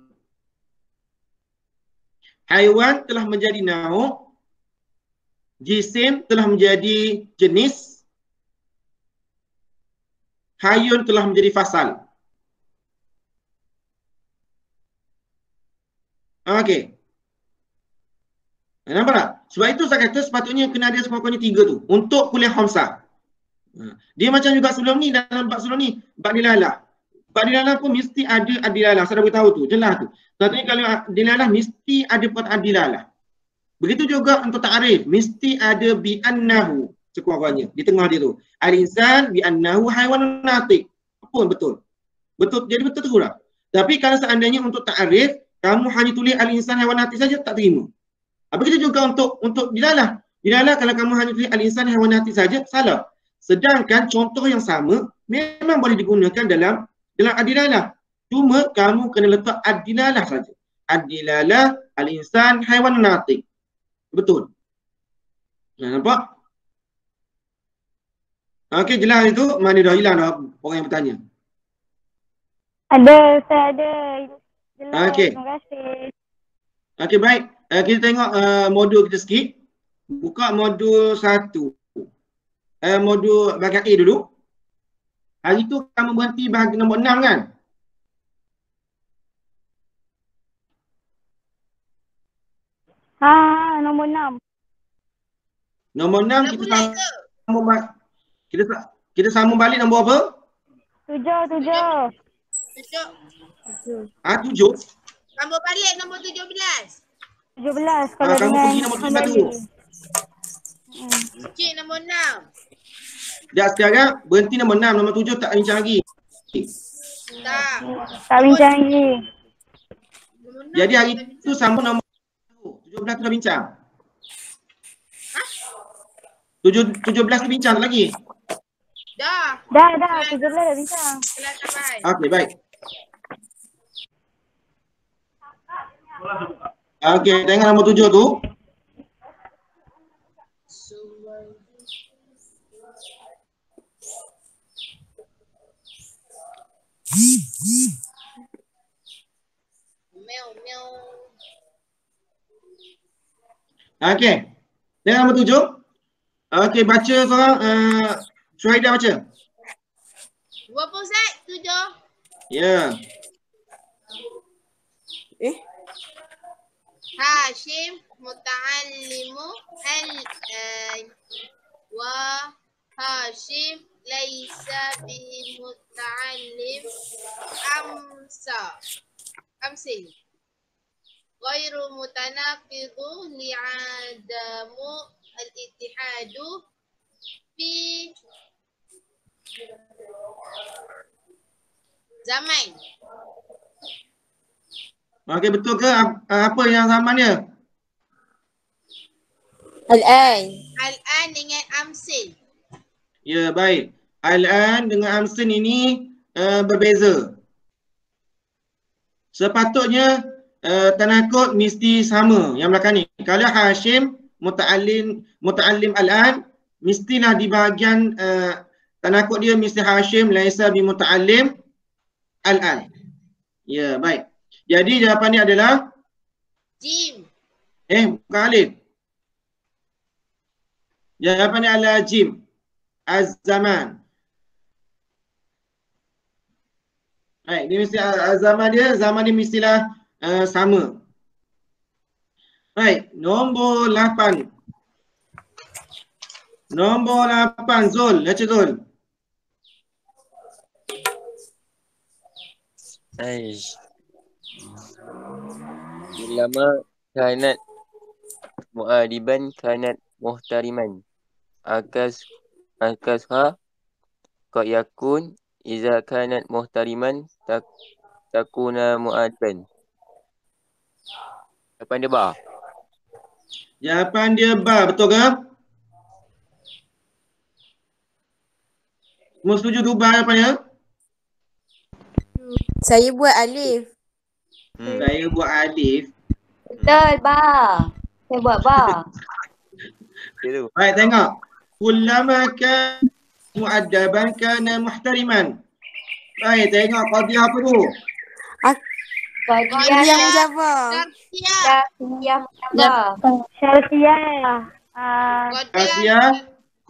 Haiwan telah menjadi nauk. Jisim telah menjadi jenis. Hayyun telah menjadi fasal. Okey. Nampak tak? Sebab itu saya kata sepatutnya kena ada sekurang-kurangnya 3 tu untuk kuliah khamsah. Dia macam juga sebelum ni, dalam bab sebelum ni, bab dilalah. Bab dilalah pun mesti ada adilalah. Saya dah beritahu tu, jelas tu. Sepatutnya kalau dilalah mesti ada perkataan adilalah. Begitu juga untuk ta'rif, mesti ada bi'annahu sekurang-kurangnya di tengah dia tu. Al-insan bi'annahu haiwanun natiq. Pun betul. Betul, jadi betul tu lah. Tapi kalau seandainya untuk ta'rif, kamu hanya tulis al-insan haiwan natiq saja, tak terima. Begitu juga untuk dilalah. Dilalah kalau kamu hanya tulis al-insan haiwan natiq saja, salah. Sedangkan contoh yang sama memang boleh digunakan dalam adilalah. Cuma kamu kena letak adilalah saja. Adilalah al-insan haiwan natiq. Betul. Nampak? Okey, jelas itu. Mana dah hilang dah orang yang bertanya? Ada, Ustaz ada. Jelas, Okey. terima kasih. Okey, baik. Kita tengok modul kita sikit. Buka modul 1. Modul bahagian A dulu. Hari tu kamu berhenti bahagian nombor 6 kan? Nombor 6. Nombor 6 kita sambung balik nombor apa? 7. 7. 7. Sambung balik nombor 17. 17 kalau Kamu dengan pergi nombor 7 satu. Cik nombor 6. Dah sekarang berhenti nombor 6, nombor 7 tak bincang lagi. Tak. Tak bincang lagi. Nombor 6. Jadi hari tu sambung nombor 17 tu dah bincang. 17 tu bincang tak lagi? Dah. Dah 17 dah bincang. Kelas sampai. Okey, baik. Okey, tengok nombor 7 tu. Meow. Okey. Tengok nombor 7. Okey, baca seorang. Syuhaidah baca. Berapa Ustaz? 7. Ya. Hashim muta'allimu al-an wa Hashim laisa bi muta'allim amsil ghairu mutanaqidu li'adamu al-ittihadu fi zaman. Okey, betul ke apa yang zaman dia? Al-an. Al-an dengan amsil. Ya, baik. Al-an dengan amsin ini berbeza. Sepatutnya tanakut mesti sama yang belakang ni. Kalau Hashim muta'allim al-an, mestilah di bahagian tanakut dia mesti Hashim laisa bi muta'allim al-an. Ya, baik. Jadi jawapan dia adalah Jim. bukan alif. Jawapan dia adalah jim. Az-zaman. Baik, dia mesti zaman dia mestilah sama. Baik, nombor 8. Nombor 8, Zul. Baca Zul. Aish. Ulama kanat mu'adiban kanat muhtariman. Akasha qad yakun iza kanat muhtariman takuna mu'adiban. Jawapan dia ba. Jawapan dia ba, betul ke? Semua setuju tu ba jawapannya? Saya buat alif. Saya buat alif. Betul, ba. Saya buat ba. Itu. Baik, tengok. Kullama kan mu'addaban kana muhtariman. Baik, tengok qadiyah apa tu? Qadiyah Yang Java. Syartiyah. Syartiyah. Syartiyah.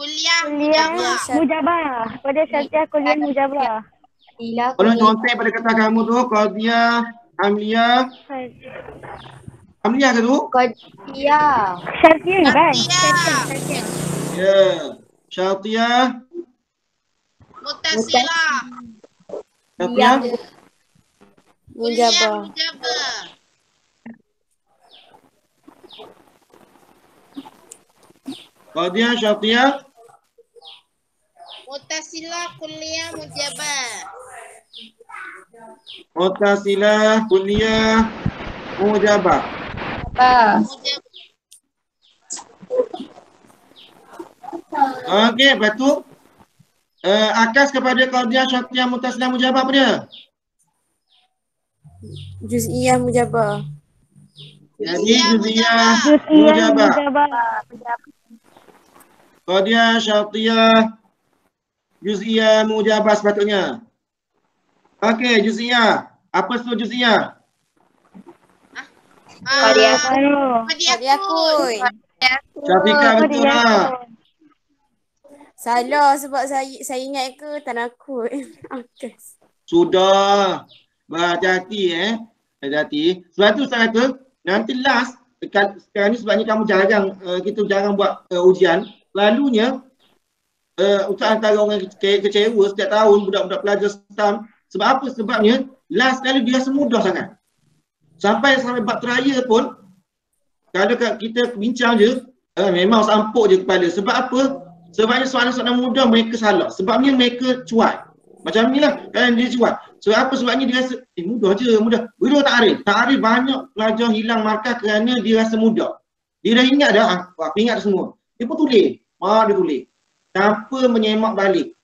Kuliah Kuliah mujabah. mujabah. Pada syartiyah kuliah mujabah. Qadiyah Tolong contoh pada kata kamu tu, qadiyah, amliyah. Amliyah ke tu? Qadiyah. Syartiyah kan? Syartiyah. Ya. Syartiyah. Muttasilah. Syartiyah. Kuliah Mujabah. mujabah. Qadiyah, syartiyah. Muttasilah kuliah mujabah. Muttasilah, kuliah, mujabah. Ba. Okey, lepas tu akas kepada qadiyah, syartiyah, muttasilah, mujabah apa dia? Juz'iyah mujabah. Jadi juz'iyah, Juz'iyah mujabah. mujabah. Qadiyah, syartiyah, juz'iyah, mujabah sepatutnya. Okey, juz'iyah. Apa tu juz'iyah? Qadiyah. Qadiyakun. Syafiqah betul lah. Salah sebab saya ingat ke tanakut. Akas. Sudah. Berhati-hati Hati-hati. Sebab tu saya kata, nanti last, sekarang ni sebabnya kamu kita jarang buat ujian. Selalunya, Ustaz antara orang kecewa setiap tahun budak-budak pelajar STAM. Sebab apa? Sebabnya, last kali dia rasa mudah sangat. Sampai bab terakhir pun, kalau kita bincang je, memang sampuk je kepala. Sebab apa? Sebabnya soalan-soalan mudah mereka salah. Sebabnya mereka cuat. Macam ni lah, kan dia cuat. Sebab apa? Sebabnya dia rasa, mudah je, mudah. Mudah ta'arif. Ta'arif banyak pelajar hilang markah kerana dia rasa mudah. Dia dah ingat dah, aku ingat dah semua. Dia pun tulis. Dia tulis. Tanpa menyemak balik.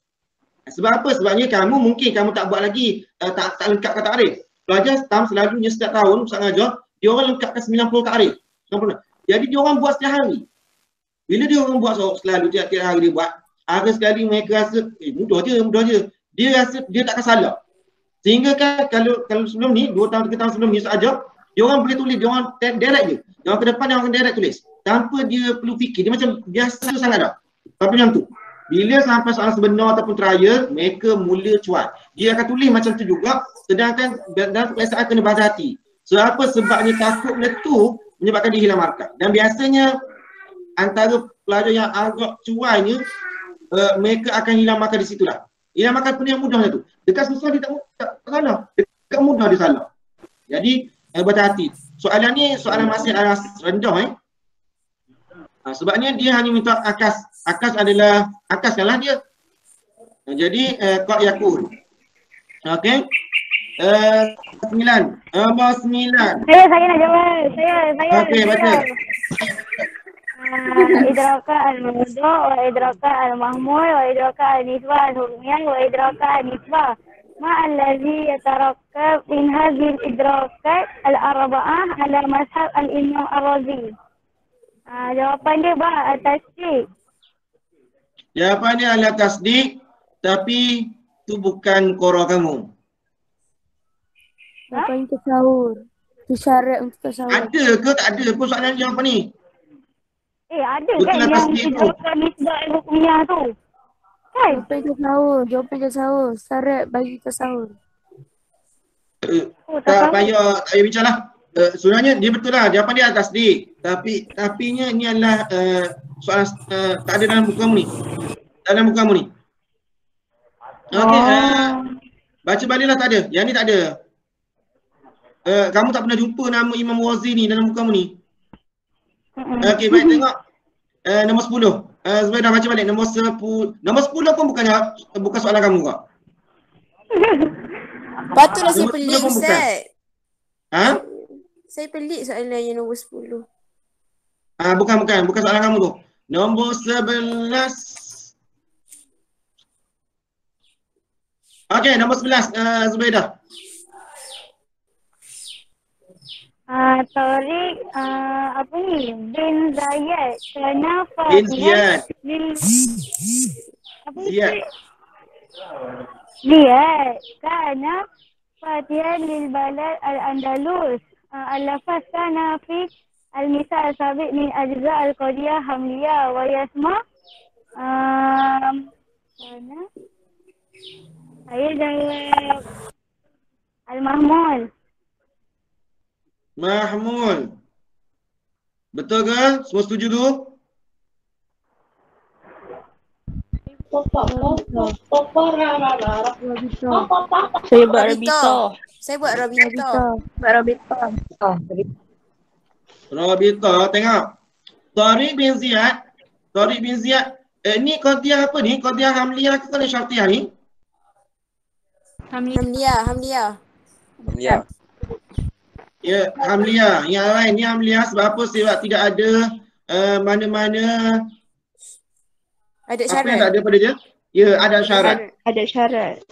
Sebab apa? Sebabnya mungkin kamu tak buat lagi, tak lengkapkan ta'arif. Pelajar STAM selalunya setiap tahun, Ustaz ngajar, dia orang lengkapkan 90 ta'arif. 90. Jadi dia orang buat setiap hari. Bila dia orang buat selalu tiap-tiap hari dia buat, ada sekali mereka rasa, mudah je. Dia rasa dia takkan salah. Sehingga kan kalau sebelum ni, 2 tahun 3 tahun sebelum ni saja, dia orang boleh tulis, dia orang direct je. Dia orang ke depan dia orang direct tulis. Tanpa dia perlu fikir, dia macam biasa sangat dah. Tapi macam tu. Bila sampai soalan sebenar ataupun trial, mereka mula cuat. Dia akan tulis macam tu juga, sedangkan dalam peperiksaan kena berhati-hati. Sebab apa? Sebabnya takut letup menyebabkan dia hilang markah. Dan biasanya antara pelajar yang agak cuainya, mereka akan hilang markah di situlah. Hilang markah pun yang mudah macam tu. Dekat susah dia tak salah. Dekat mudah dia salah. Jadi berhati-hati. Soalan ni soalan masih rendah sebabnya dia hanya minta akas. Akas adalah akaskanlah dia. Jadi qad yakun. Okey. 9. Nombor 9. Saya nak jawab. Saya. Okey, baca. Idraka al-mawdu' wa idraka al-mahmul wa idraka al-nisbah al-hukmiyah wa idraka al-nisbah. Ma allazi yatarakkab min hadhihi al-idrakat al-arba'ah ala mazhab al-Imam Ar-Razi. Jawapan dia tasdik. Jawapan dia adalah tasdik, tapi tu bukan qara kamu. Jawapan tasawur. Itu syarat untuk tasawur. Ada ke tak ada pun soalan jawapan ni? Ada betul kan lah yang tasdik tu. idraka nisbah al-hukmiyah tu. Kan? Jawapan tasawur. Syarat bagi tasawur. Tak payah bincang lah. Sebenarnya dia betul lah, jawapan dia tasdik. Tapinya ni adalah soalan tak ada dalam buku kamu ni. Dalam buku kamu ni. Okey, baca baliklah tak ada. Yang ni tak ada. Kamu tak pernah jumpa nama Imam Wazi ni dalam buku kamu ni. Okey, baik, tengok nombor 10. Zubaidah baca balik nombor 10. Nombor 10 pun bukan soalan kamu kok. Patutlah saya Nombor 10 pelik pun bukan. Ustaz. Ha? Saya pelik soalan yang nombor 10. Bukan soalan kamu tu. Nombor 11. Okey, nombor 11 Zubaidah. Tariq apa ni? Bin Zayed kerana Bin Ziyad. Apa Ziyad. Ziyad kerana Fatihan lil balad al-Andalus. Al-lafaz kana fi al-misal sabiq min ajza al-qadiyah hamliyah wa yasma kana saya jawab al-mahmul. Mahmul. Betul ke? Semua setuju tu? Saya buat Rabita. Saya buat Rabita. Rabita, tengok. Tariq bin Ziyad. Ni qadiyah apa ni? Qadiyah hamliyah ke qadiyah syartiyah ni? Hamliyah. Ya. Ya, hamliyah. Yang lain ni hamliyah sebab apa? Sebab tidak ada mana-mana Ada apa yang tak syarat. ada pada dia? Ya, ada syarat. Ada syarat.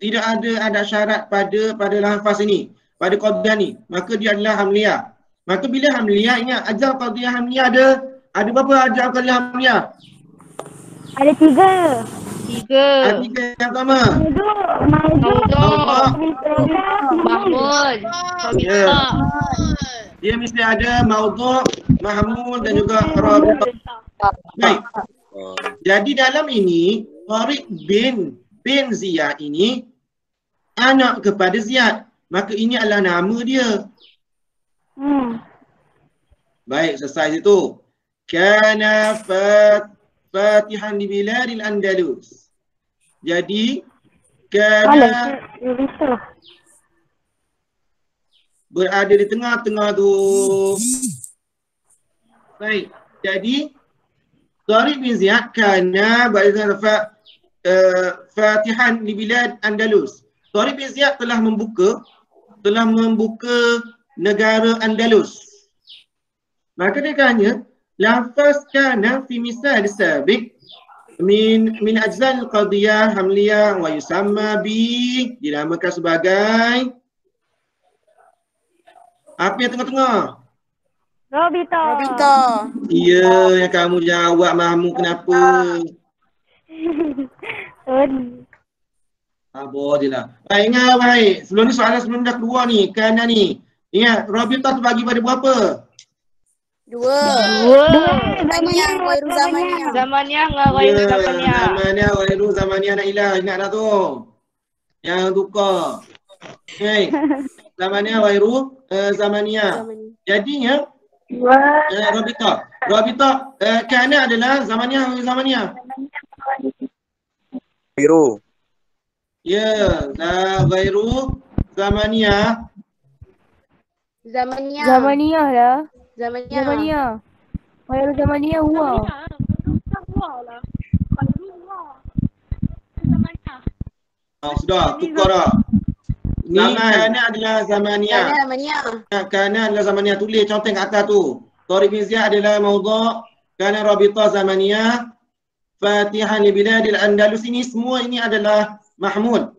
Tidak ada syarat pada lafaz ini, pada qadiyah ni. Maka dia adalah hamliyah. Maka bila hamliyah, ingat ajal qadiyah hamliyah ada berapa ajal qadiyah hamliyah? Ada 3. Ada 3 yang pertama. Mahmud. Ya. Dia mesti ada maudhu', mahmul dan juga rabita. Baik. Jadi dalam ini Tariq bin Ziyad ini anak kepada Ziyad. Maka ini adalah nama dia. Baik, selesai situ. Kana fatihan di biladil Andalus. Jadi kana berada di tengah-tengah tu. Baik. Jadi Tariq bin Ziyad kana berada fatihan di bilad Andalus. Tariq bin Ziyad telah membuka negara Andalus. Maka dia tanya, lafaz kana fi misal sabiq min ajzal qadiyah hamliyah wa yusamma bi, dinamakan sebagai apa yang tengah-tengah? Rabita. Ya, yang kamu jawab Mahmud, kenapa? Sabar je lah. Baik, ingat baik. Sebelum ni soalan sebelum dah keluar ni, kerana ni. Ingat, Rabita tu bagi pada berapa? 2. Zamannya Ghairu zamannya. Zamannya dengan Ghairu zamannya. Zamannya, Ghairu zamannya nak ilah. Ingat dah tu. Yang tukar. Okay. Zamannya, Ghairu zamannya. Jadinya, Rabita. Kerana adalah zamannya. Biru. Ya, Ghairu zamannya. Zamannya lah. Zamannya. Ghairu zamannya huwa. Sudah, tukar dah. Ni kerana adalah zamannya. Kerana adalah zamannya. Tulis contoh kat atas tu. Tariq bin Ziyad adalah maudhu' kerana Rabita zamannya. Fatihan li biladil Andalus, ini semua ini adalah mahmul.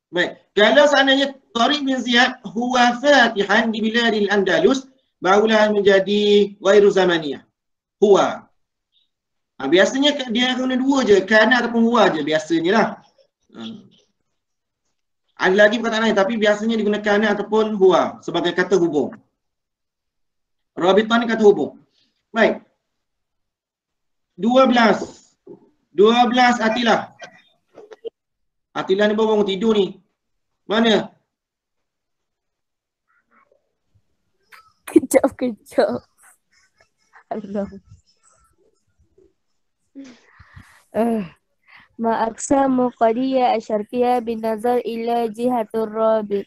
Baik. Kalau seandainya Tariq bin Ziyad huwa fatihan di biladil Andalus, barulah menjadi ghairu zamaniyah. Huwa. Biasanya dia guna dua je, kana ataupun huwa je biasanya lah. Ada lagi perkataan lain, tapi biasanya digunakan kana ataupun huwa sebagai kata hubung. Rabita ni kata hubung. Baik. 12 Atilah. Atilah ni baru bangun tidur ni. Mana? Kejap. Allah. ما أقسام قضية الشرطية بالنظر إلى جهة الرابط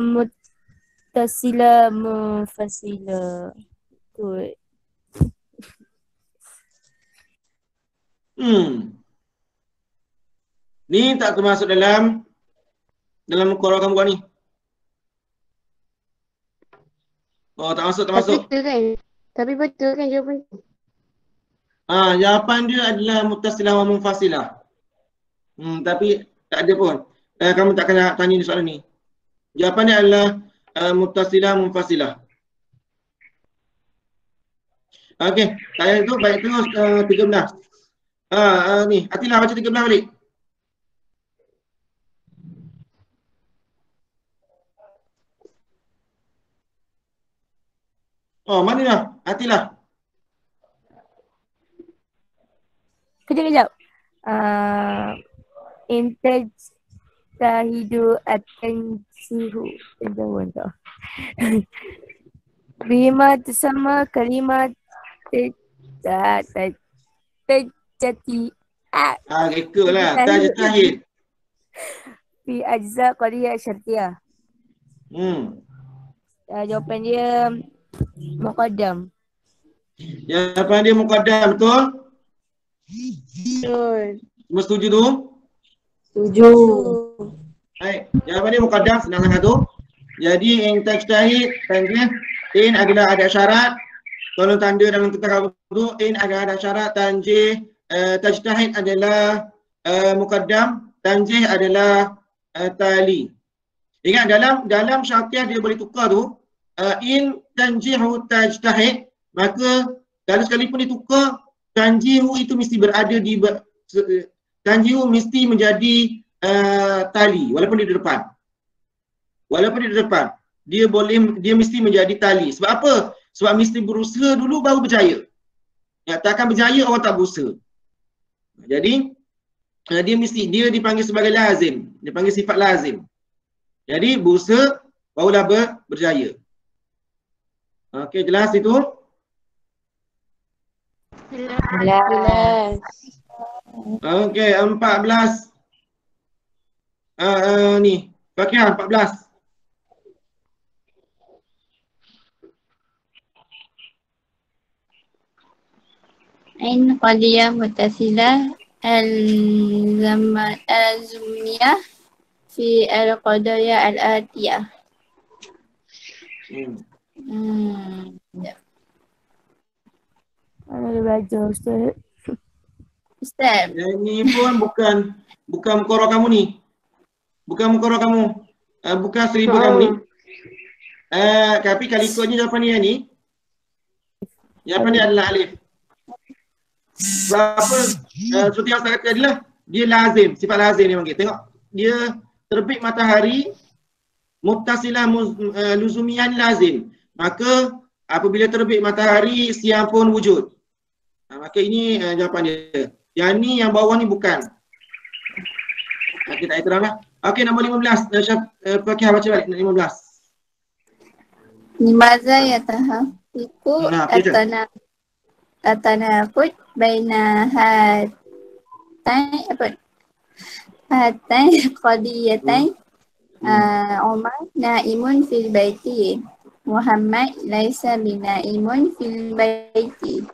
متصلة منفصلة. Ni tak termasuk dalam mukorah kamu buat ni. Oh, tak masuk. Tapi betul kan jawapan tu? Jawapan dia adalah muttasilah wa munfasilah. Tapi tak ada pun. Kamu tak kena tanya ni soalan ni. Jawapan dia adalah muttasilah munfasilah. Okey, saya tu baik terus 13. Ni, Atilah baca 13 balik. Oh, mana dah? Atilah. Kejap. Intaj tahidu at-tansihu. Jangan tak. Bima tusamma kalimat tajati. Reka lah. Tajtahid. Fi ajza qadiyah syartiyah. Jawapan dia muqaddam. Jawapan dia muqaddam, betul? Betul. Semua setuju tu? Setuju. Baik, jawapan dia muqaddam, senang sangat tu. Jadi yang tajtahid tanda in adalah ada syarat. Kalau tanda dalam kitab tu in adalah ada syarat, tanjih tajtahid adalah muqaddam, tanjih adalah tali. Ingat dalam syartiyah dia boleh tukar tu, in tanjihu tajtahid, maka kalau sekalipun ditukar, tanjihu itu mesti berada di tanjihu mesti menjadi tali walaupun dia di depan. Dia mesti menjadi tali. Sebab apa? Sebab mesti berusaha dulu baru berjaya. Ya, tak akan berjaya orang tak berusaha. Jadi dia dipanggil sebagai lazim, dipanggil sifat lazim. Jadi berusaha barulah berjaya. Okey, jelas itu? Jelas. Okey, 14. Ni, Fakihah 14. Ain qadiyah muttasilah al-zumniyah fi al-qadaya al-atiyah. Mana dia belajar Ustaz? Ustaz. Ini pun bukan mukorah kamu ni. Bukan mukorah kamu. Bukan seribu kamu ni. Tapi kalau ikutnya jawapan dia ni. Jawapan dia adalah alif. Sebab apa? Seperti yang saya kata adalah dia lazim, sifat lazim dia panggil. Tengok, dia terbit matahari muttasilah luzumiyah lazim. Maka apabila terbit matahari siang pun wujud. Maka ini jawapan dia. Yang ni yang bawah ni bukan. Okey, tak iteranglah. Okey, nombor 15. Fakihah baca balik 15. Limaza yatahaqiqu at-tanaqud baina hatain qadiyatain. Umar naimun fil baiti. Muhammad laisa binaimun fil baiti.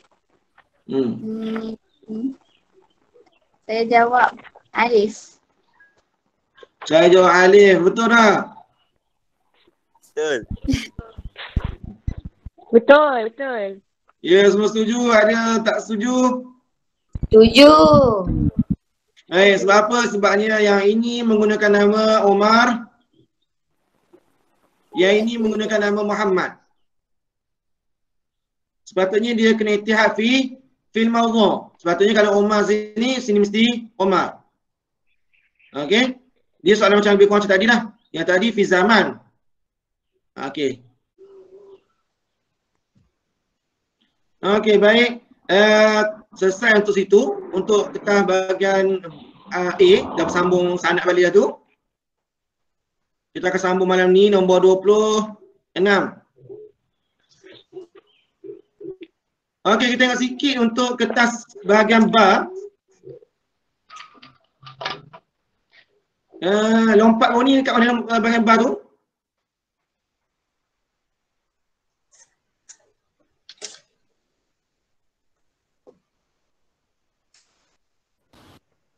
Saya jawab alif. Saya jawab alif, betul tak? Betul. Ya, semua setuju? Ada tak setuju? Setuju. Sebab apa? Sebabnya yang ini menggunakan nama Umar. Yang ini menggunakan nama Muhammad. Sepatutnya dia kena ittihad fil mawdu'. Sepatutnya kalau Umar sini mesti Umar. Okey? Dia soalan macam lebih kurang macam tadi lah. Yang tadi fi zaman. Okey. Okey, baik. Selesai untuk situ. Untuk kita bahagian A, dah bersambung sanad balik dah tu. Kita akan sambung malam ni nombor 26. Okey, kita tengok sikit untuk kertas bahagian bar. Lompat bawah ni dekat mana bahagian bar tu?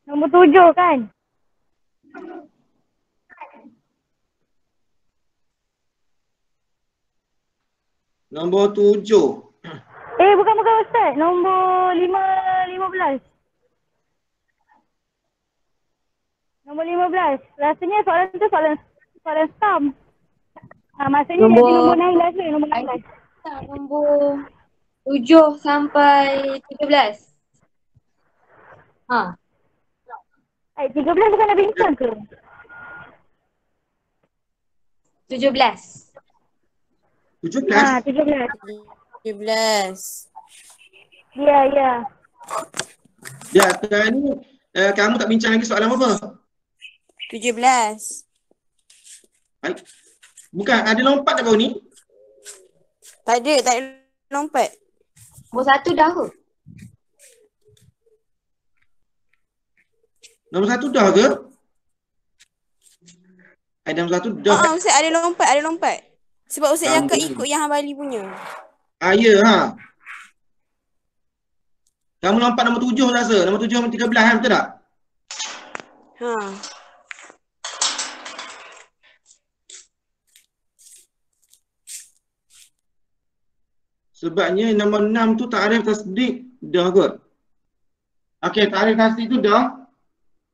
Nombor 7 kan? Nombor 7. Bukan Ustaz. Nombor 15. Nombor 15. Rasanya soalan tu soalan stam. Maksudnya Nombor- jadi nombor 16 ke? Nombor 16. Nombor 7 sampai 13. 13 bukan dah bincang ke? 17. 17. 17. 17. Ya. Ya, sekarang ni kamu tak bincang lagi soalan apa? 17. Bukan, ada lompat kat bawah ni? Tak ada lompat. Nombor 1 dah ke? Nombor 1 dah ke? Nombor 1 dah. Ustaz ada lompat. Sebab Ustaz cakap Sambung. ikut yang Hambali punya. Ya, Kamu lompat nombor 7 rasa. Nombor 7 nombor 13 kan, betul tak? Sebabnya nombor 6 tu ta'rif tasdik dah kot. Okey, ta'rif tasdik tu dah.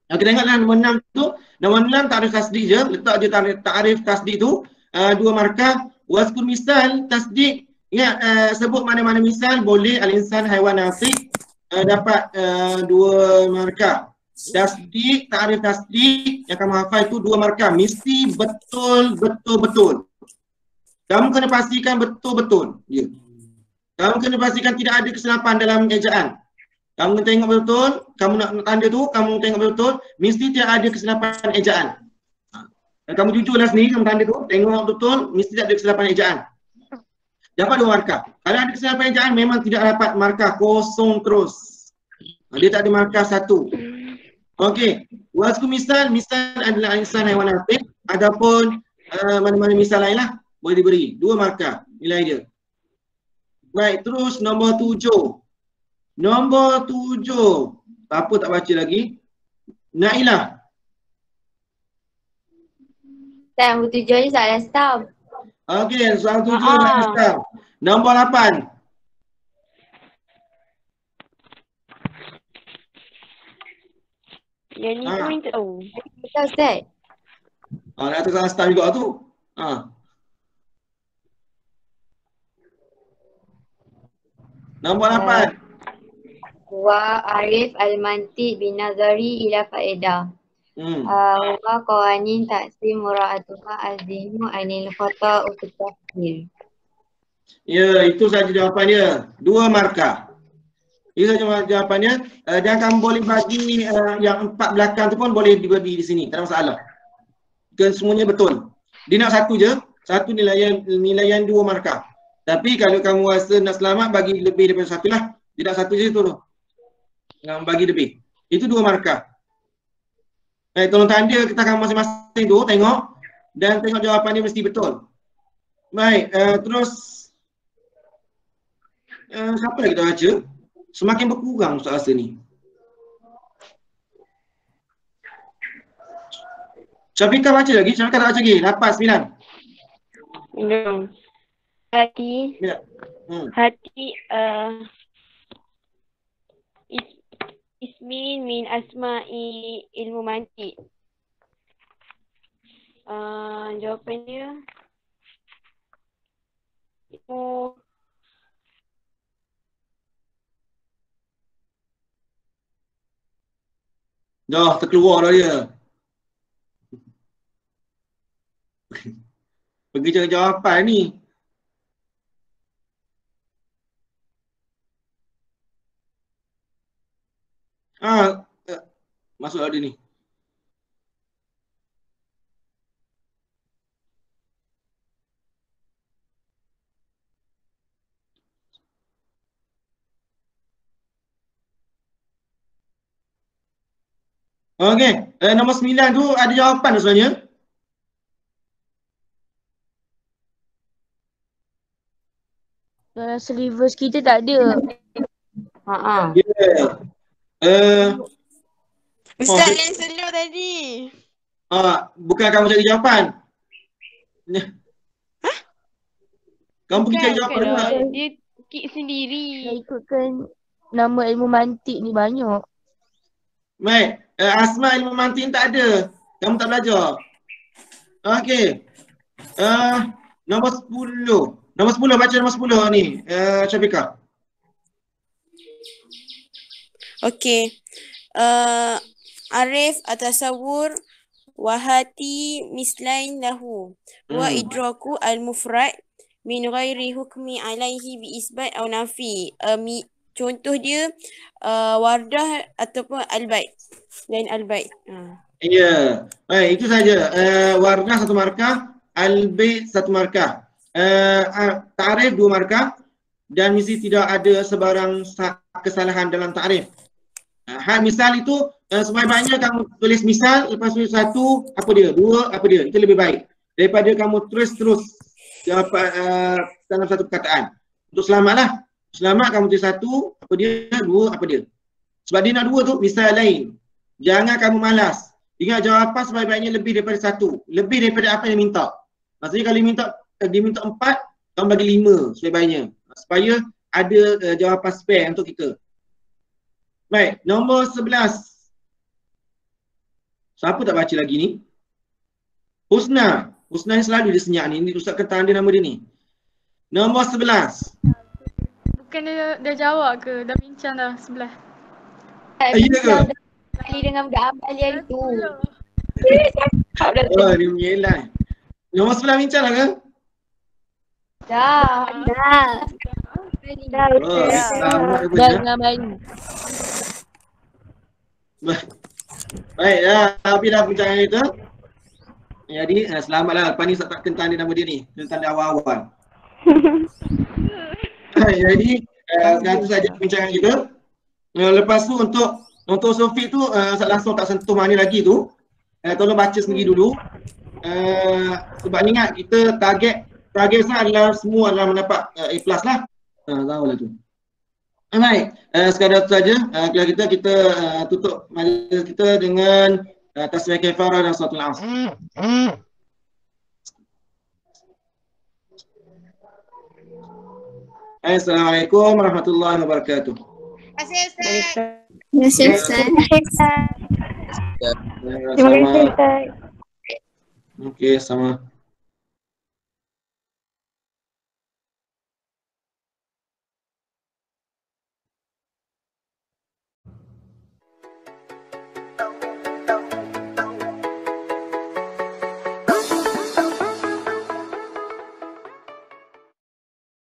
Okey, tengoklah nombor 6 tu. Nombor 6 ta'rif tasdik je. Letak je ta'rif tasdik tu. 2 markah. Waskur misal tasdik. Ingat, sebut mana-mana misal boleh al-insan haiwan natiq. Dapat 2 markah. Tasdik, ta'rif tasdik yang kamu hafal tu 2 markah. Mesti betul-betul. Kamu kena pastikan betul-betul. Ya. Kamu kena pastikan tidak ada kesilapan dalam ejaan. Kamu tengok betul, kamu nak tanda tu, kamu tengok betul, mesti tidak ada kesilapan ejaan. Kamu jujurlah sendiri, kamu tanda tu, tengok betul, mesti tidak ada kesilapan ejaan. Dapat 2 markah. Kalau ada kesilapan ejaan, memang tidak dapat markah, kosong terus. Dia tak ada markah 1. Okey, wasku misal adalah insan haiwan natiq. Adapun mana-mana misal lain lah, boleh diberi 2 markah nilai dia. Baik, terus nombor 7. Nombor 7. Apa tak baca lagi? Nailah. Nombor 7 ni soalan stam. Okey, soalan 7 nak start. Nombor 8. Yang ni pun tak tahu. Betul Ustaz? Nak atas soalan start juga tu. Nombor 8. Wa arif al-mantiq binazari ila faedah. Wa qawanin taksim mura'atuha al-zihnu anil khata untuk tafsir. Ya, itu saja jawapannya. 2 markah. Itu saja jawapannya. Dan kamu boleh bagi yang 4 belakang tu pun boleh dibagi di sini. Tak ada masalah. Semuanya betul. Dia nak 1 je. 1 nilaian 2 markah. Tapi kalau kamu rasa nak selamat, bagi lebih daripada 1 lah. Tidak 1 je tu. Jangan bagi lebih. Itu 2 markah. Tolong tanda kita akan masing-masing tu, tengok. Dan tengok jawapan dia mesti betul. Baik, terus. Siapa lagi kita baca? Semakin berkurang Ustaz rasa ni. Syafiqah baca lagi? Syafiqah tak baca lagi? 8, 9. Belum. Hati. Ismin min asma'i ilmu mantiq. Jawapannya ilmu dah terkeluar dah dia. Pergi cari jawapan ni. Masuklah dia ni. Okey, nombor 9 tu ada jawapan sebenarnya. Dalam syllabus kita tak ada. Ya. Ustaz yang slow tadi. Bukan kamu cari jawapan. Kamu pergi cari jawapan juga. Dia kik sendiri. Dia ikutkan nama ilmu mantik ni banyak. Baik, asma ilmu mantik tak ada. Kamu tak belajar. Okey. Nombor 10. Nombor 10, baca nombor 10 ni. Syafiqah. Okey. Arif atasawur wahati mislain lahu wa idraku al-mufrad min ghairi hukmi alaihi bi isbat au nafi. Contoh dia Wardah ataupun Al-Bait. Lain Al-Bait. Ya. Baik, itu saja. Wardah 1 markah, Al-Bait 1 markah. Ta'rif 2 markah dan mesti tidak ada sebarang kesalahan dalam ta'rif. Misal itu sebaik-baiknya kamu tulis misal, lepas tulis 1 apa dia, 2 apa dia. Itu lebih baik daripada kamu terus dalam satu perkataan. Untuk selamatlah. Selamat kamu tulis 1 apa dia, 2 apa dia. Sebab dia nak 2 tu misal lain. Jangan kamu malas. Ingat jawapan sebaik-baiknya lebih daripada 1. Lebih daripada apa yang minta. Maksudnya kalau dia minta 4, kamu bagi 5 sebaik-baiknya. Supaya ada jawapan spare untuk kita. Baik, nombor 11. Siapa tak baca lagi ni? Husna. Husna yang selalu dia senyap ni. Ini Ustaz kata dia nama dia ni. Nombor 11. Bukan dia jawab ke? Dah bincang dah sebelah. Ya ke? Kali dengan budak amal yang tu. Oh, dia mengelak. Nombor 11 bincang lah ke? Dah. Dah ngamal. Baik, habis dah perbincangan kita. Jadi, selamatlah. Lepas ni Ustaz tak kenal dia nama dia ni. Dia tanda awal-awal. Jadi, sekarang tu saja perbincangan kita. Lepas tu untuk Sofi tu, Ustaz langsung tak sentuh mana lagi tu. Tolong baca sendiri dulu. Sebab ni ingat, kita target Ustaz adalah semua adalah mendapat A+ lah. Tahu lah tu. Baik, sekadar itu saja kelas kita tutup majlis kita dengan tasbih kafarah dan salatul asr. Assalamualaikum warahmatullahi wabarakatuh. Terima kasih Ustaz. Terima kasih Ustaz. Okey, sama.